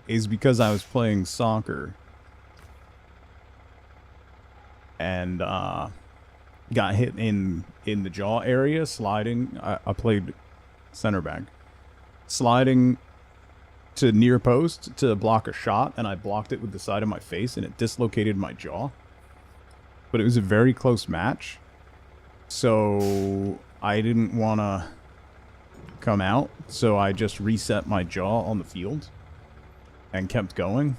Speaker 1: is because I was playing soccer and got hit in the jaw area, sliding. I played center back. Sliding to near post to block a shot, and I blocked it with the side of my face, and it dislocated my jaw. But it was a very close match, so I didn't want to come out, so I just reset my jaw on the field and kept going.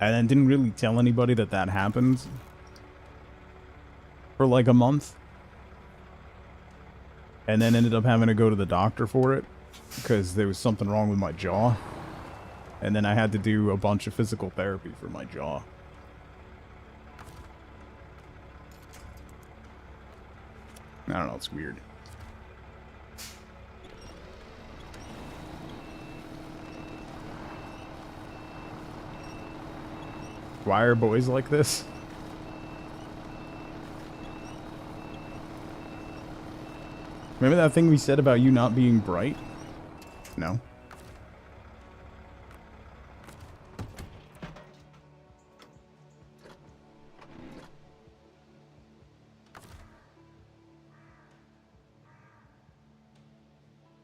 Speaker 1: And then didn't really tell anybody that that happened for like a month. And then ended up having to go to the doctor for it because there was something wrong with my jaw. And then I had to do a bunch of physical therapy for my jaw. I don't know, it's weird. Why are boys like this? Remember that thing we said about you not being bright? No.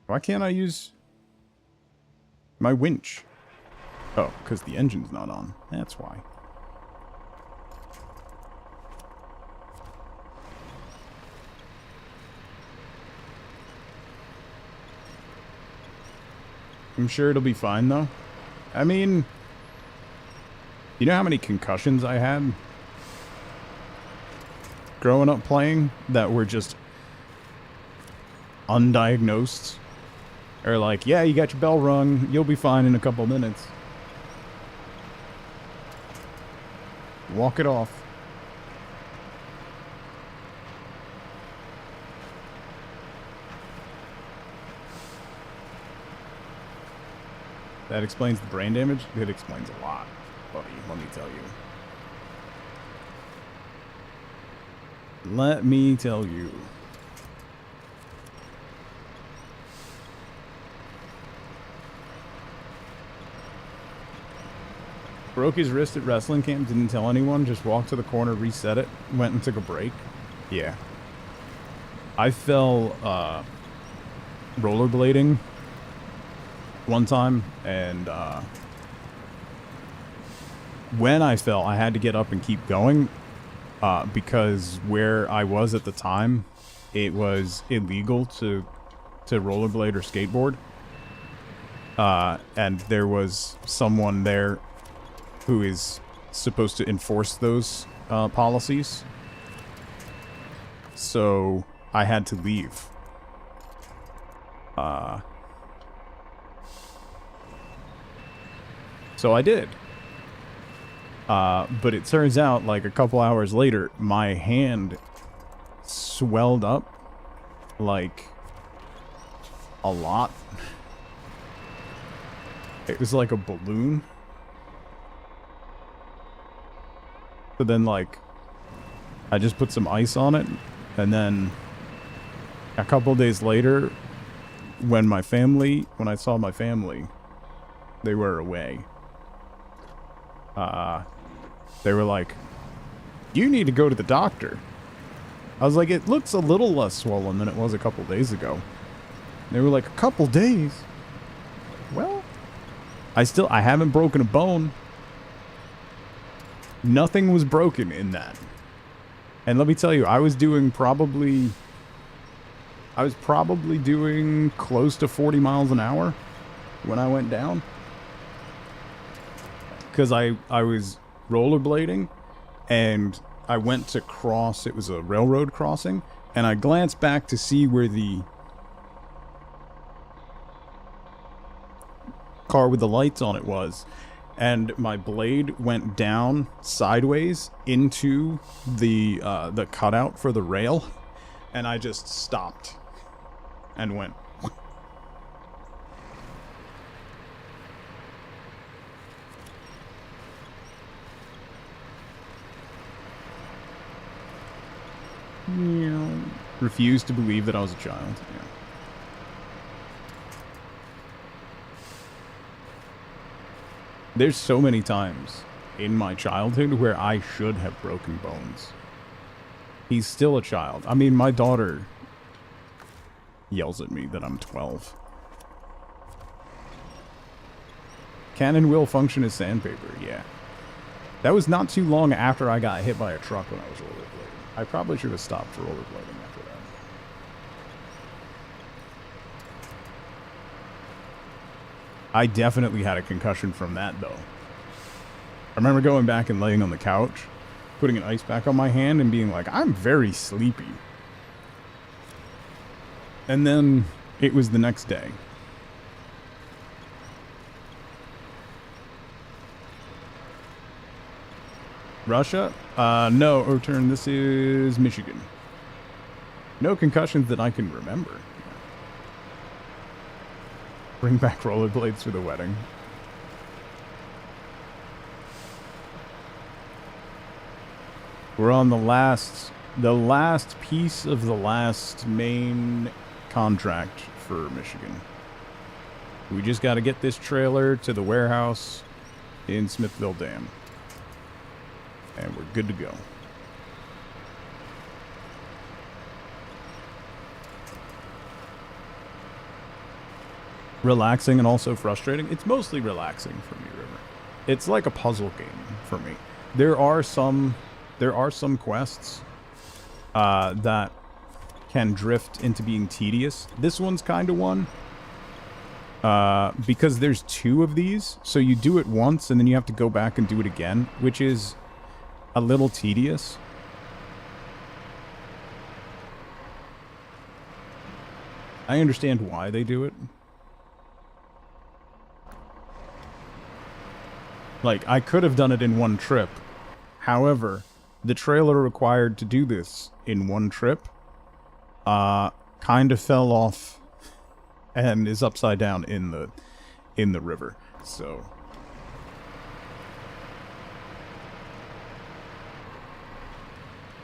Speaker 1: Why can't I use my winch? Oh, because the engine's not on. That's why. I'm sure it'll be fine, though. I mean, you know how many concussions I had growing up playing that were just undiagnosed? Or like, yeah, you got your bell rung, you'll be fine in a couple minutes. Walk it off. That explains the brain damage? It explains a lot, buddy, let me tell you. Let me tell you. Broke his wrist at wrestling camp, didn't tell anyone, just walked to the corner, reset it, went and took a break. Yeah. I fell rollerblading one time, and when I fell, I had to get up and keep going because where I was at the time, it was illegal to rollerblade or skateboard. And there was someone there who is supposed to enforce those policies. So I had to leave. So I did. But it turns out, like, a couple hours later, my hand swelled up, like, a lot. It was like a balloon. So then, like, I just put some ice on it, and then a couple days later, when I saw my family, they were away. They were like, you need to go to the doctor. I was like, it looks a little less swollen than it was a couple days ago. They were like, a couple days? Well, I haven't broken a bone. Nothing was broken in that. And let me tell you, I was probably doing close to 40 miles an hour when I went down. Because I was rollerblading, and I went to cross, it was a railroad crossing, and I glanced back to see where the car with the lights on it was. And my blade went down sideways into the cutout for the rail, and I just stopped and went. Yeah. Refused to believe that I was a child. Yeah. There's so many times in my childhood where I should have broken bones. He's still a child. I mean, my daughter yells at me that I'm 12. Can and will function as sandpaper, yeah. That was not too long after I got hit by a truck when I was rollerblading. I probably should have stopped rollerblading after that. I definitely had a concussion from that, though. remember going back and laying on the couch, putting an ice pack on my hand and being like, I'm very sleepy. And then it was the next day. Russia? No, O'Turn, this is Michigan. No concussions that I can remember. Bring back rollerblades for the wedding. We're on the last piece of the last main contract for Michigan. We just got to get this trailer to the warehouse in Smithville Dam. And we're good to go. Relaxing and also frustrating. It's mostly relaxing for me, River. It's like a puzzle game for me. There are some quests that can drift into being tedious. This one's kind of one. Because there's 2 of these, so you do it once and then you have to go back and do it again, which is a little tedious. I understand why they do it. Like, I could have done it in one trip. However, the trailer required to do this in one trip kind of fell off and is upside down in the river. So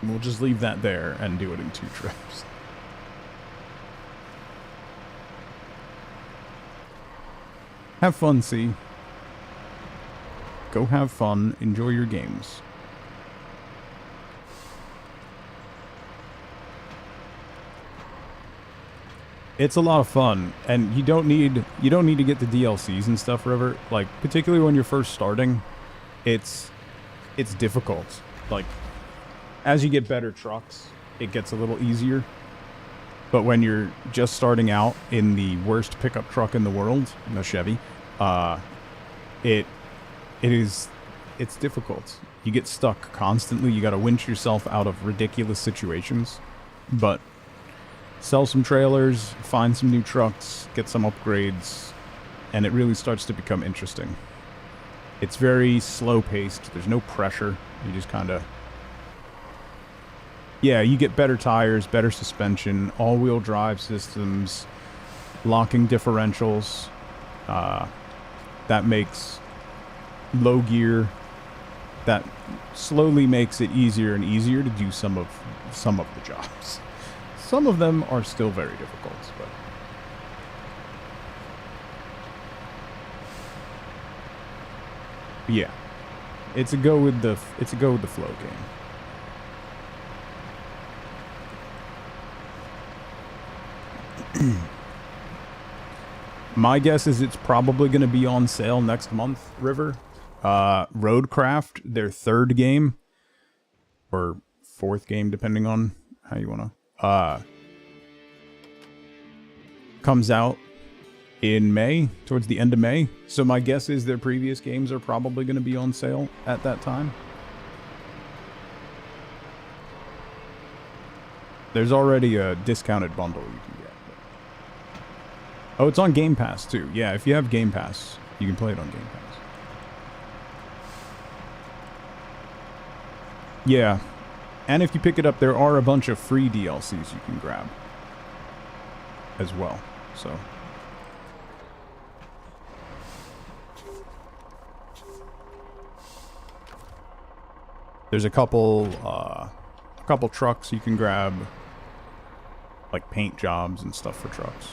Speaker 1: we'll just leave that there and do it in 2 trips. Have fun, C. Go have fun. Enjoy your games. It's a lot of fun, and you don't need to get the DLCs and stuff, River. Like, particularly when you're first starting, it's difficult. Like, as you get better trucks, it gets a little easier. But when you're just starting out in the worst pickup truck in the world, the Chevy, it's difficult. You get stuck constantly. You got to winch yourself out of ridiculous situations. But sell some trailers, find some new trucks, get some upgrades, and it really starts to become interesting. It's very slow-paced. There's no pressure. You just kind of... Yeah, you get better tires, better suspension, all-wheel drive systems, locking differentials. That makes low gear. That slowly makes it easier and easier to do some of the jobs. Some of them are still very difficult, but yeah, it's a go with the flow game. My guess is it's probably going to be on sale next month, River. Roadcraft, their 3rd game, or 4th game, depending on how you want to, comes out in May, towards the end of May. So my guess is their previous games are probably going to be on sale at that time. There's already a discounted bundle you can get. Oh, it's on Game Pass too. Yeah, if you have Game Pass, you can play it on Game Pass. Yeah, and if you pick it up, there are a bunch of free DLCs you can grab as well, so. There's a couple trucks you can grab, like paint jobs and stuff for trucks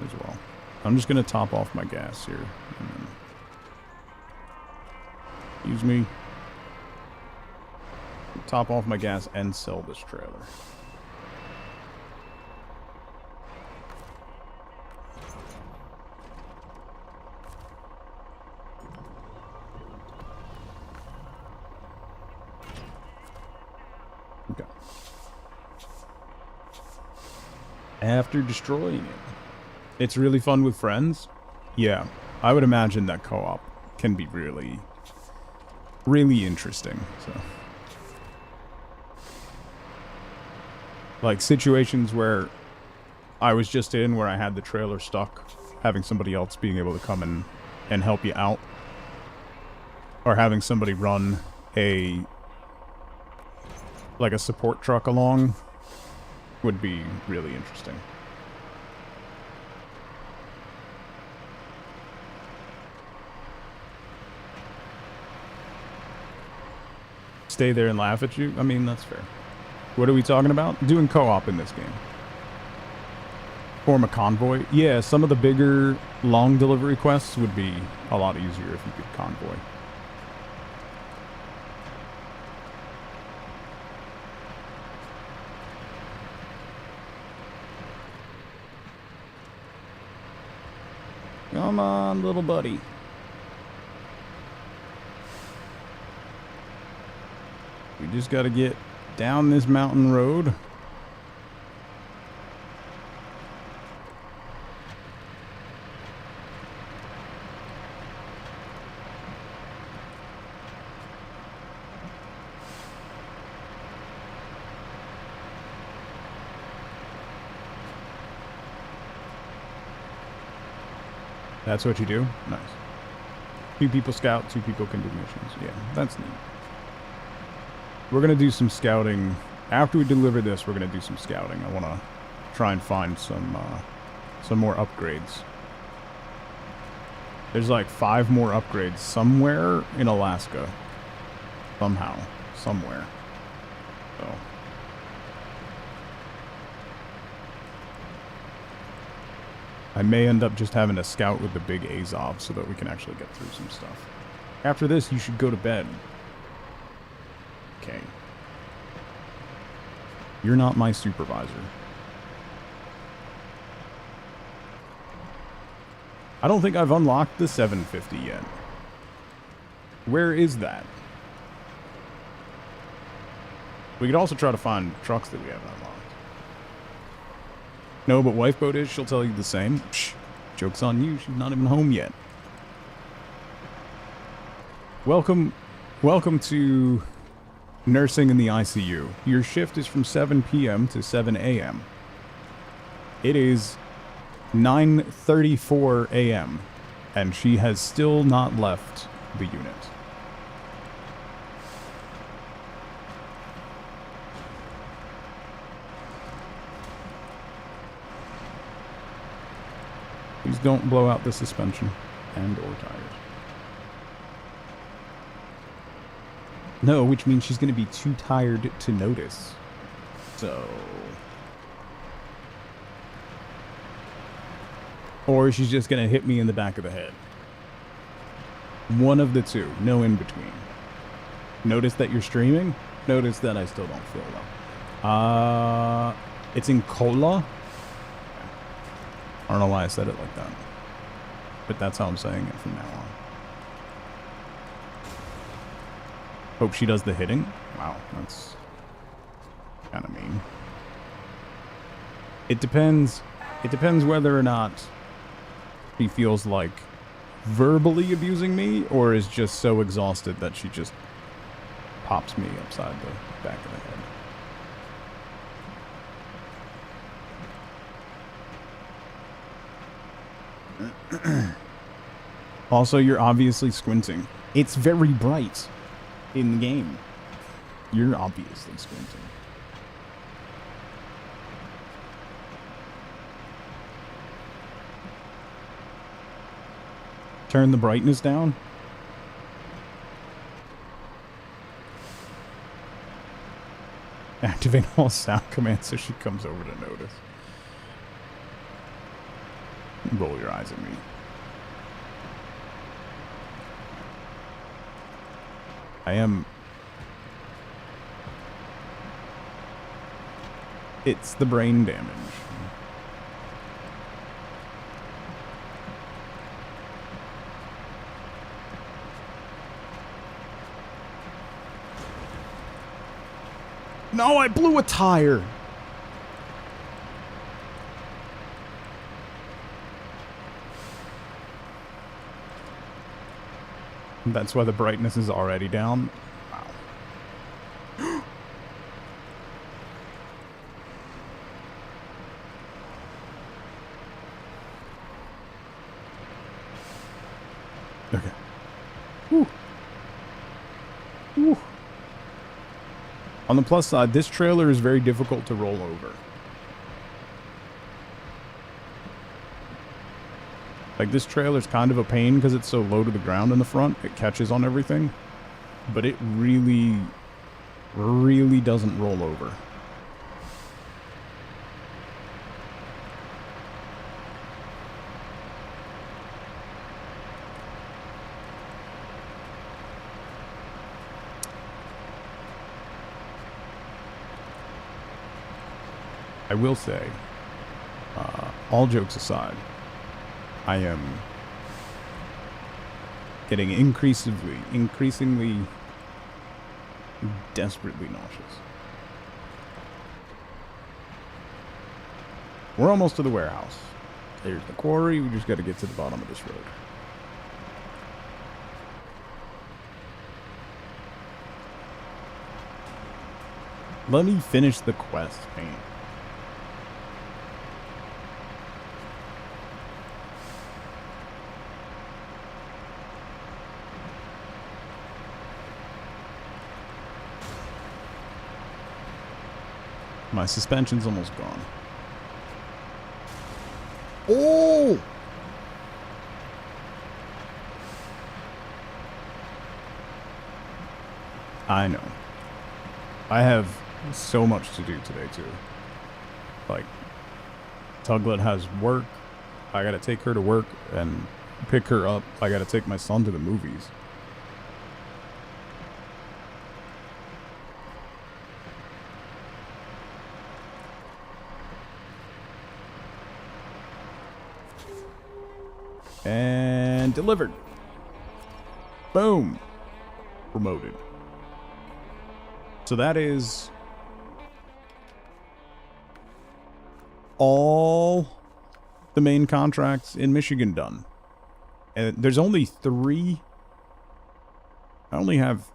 Speaker 1: as well. I'm just gonna top off my gas here. Excuse me. Top off my gas and sell this trailer. Okay. After destroying it. It's really fun with friends. Yeah, I would imagine that co-op can be really really interesting. So, like situations where I was just in where I had the trailer stuck, having somebody else being able to come in and help you out, or having somebody run a support truck along would be really interesting. Stay there and laugh at you? I mean, that's fair. What are we talking about? Doing co-op in this game. Form a convoy? Yeah, some of the bigger long delivery quests would be a lot easier if you could convoy. Come on, little buddy. We just gotta get down this mountain road. That's what you do? Nice. 2 people scout, 2 people can do missions. Yeah, that's neat. We're going to do some scouting. After we deliver this, we're going to do some scouting. I want to try and find some more upgrades. There's like 5 more upgrades somewhere in Alaska. Somehow. Somewhere. So. I may end up just having to scout with the big Azov so that we can actually get through some stuff. After this, you should go to bed. Okay. You're not my supervisor. I don't think I've unlocked the 750 yet. Where is that? We could also try to find trucks that we haven't unlocked. No, but Wifeboat is. She'll tell you the same. Psh, joke's on you. She's not even home yet. Welcome to nursing in the ICU. Your shift is from 7 p.m. to 7 a.m. It is 9:34 a.m. and she has still not left the unit. Please don't blow out the suspension and or tires. No, which means she's going to be too tired to notice. So... Or she's just going to hit me in the back of the head. One of the two. No in between. Notice that you're streaming. Notice that I still don't feel well. It's in Kola. I don't know why I said it like that. But that's how I'm saying it from now on. Hope she does the hitting. Wow, that's kind of mean. It depends. It depends whether or not she feels like verbally abusing me or is just so exhausted that she just pops me upside the back of the head. Also, you're obviously squinting. It's very bright in the game. You're obviously squinting. Turn the brightness down. Activate all sound commands so she comes over to notice. Roll your eyes at me. I am... It's the brain damage. No, I blew a tire! That's why the brightness is already down. Wow. Okay. Whew. Whew. On the plus side, this trailer is very difficult to roll over. Like, this trailer's kind of a pain because it's so low to the ground in the front. It catches on everything. But it really, really doesn't roll over. I will say, all jokes aside, I am getting increasingly desperately nauseous. We're almost to the warehouse. There's the quarry. We just got to get to the bottom of this road. Let me finish the quest, man. My suspension's almost gone. Oh! I know. I have so much to do today, too. Like, Tuglet has work. I gotta take her to work and pick her up. I gotta take my son to the movies. And delivered. Boom. Promoted. So that is all the main contracts in Michigan done. And there's only 3. I only have...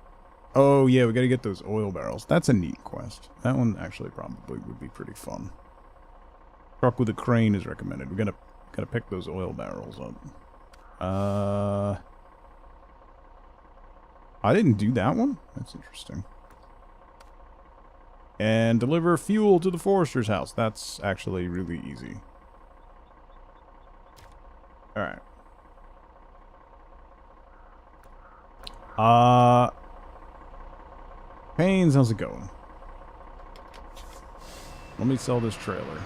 Speaker 1: Oh, yeah, we gotta get those oil barrels. That's a neat quest. That one actually probably would be pretty fun. Truck with a crane is recommended. We gotta pick those oil barrels up. I didn't do that one? That's interesting. And deliver fuel to the forester's house. That's actually really easy. Alright. Pains, how's it going? Let me sell this trailer.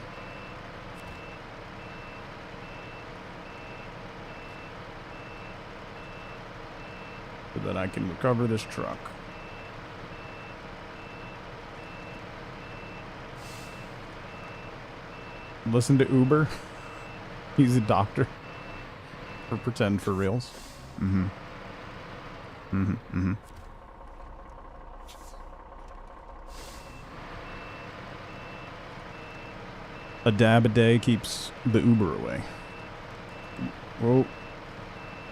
Speaker 1: So that I can recover this truck. Listen to Uber. He's a doctor. Or pretend for reals. Mm-hmm. Mm-hmm. Mm-hmm. A dab a day keeps the Uber away. Whoa.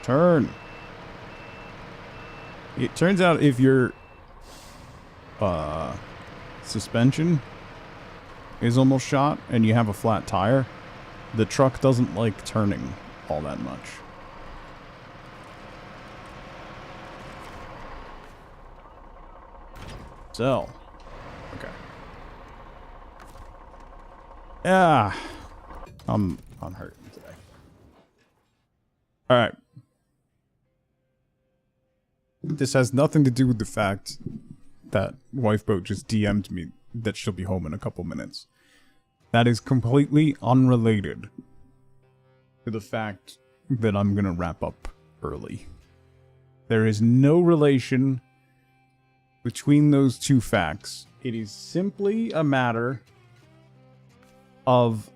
Speaker 1: Turn. It turns out if your suspension is almost shot and you have a flat tire, the truck doesn't like turning all that much. So, okay. Yeah, I'm hurting today. All right. This has nothing to do with the fact that Wifeboat just DM'd me that she'll be home in a couple minutes. That is completely unrelated to the fact that I'm gonna wrap up early. There is no relation between those two facts. It is simply a matter of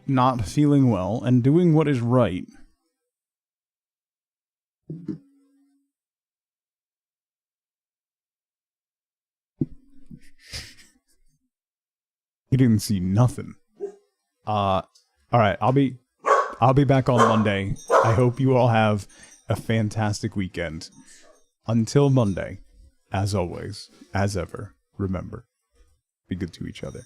Speaker 1: not feeling well and doing what is right. You didn't see nothing. All right, I'll be back on Monday. I hope you all have a fantastic weekend. until Monday, as always, as ever, remember, be good to each other.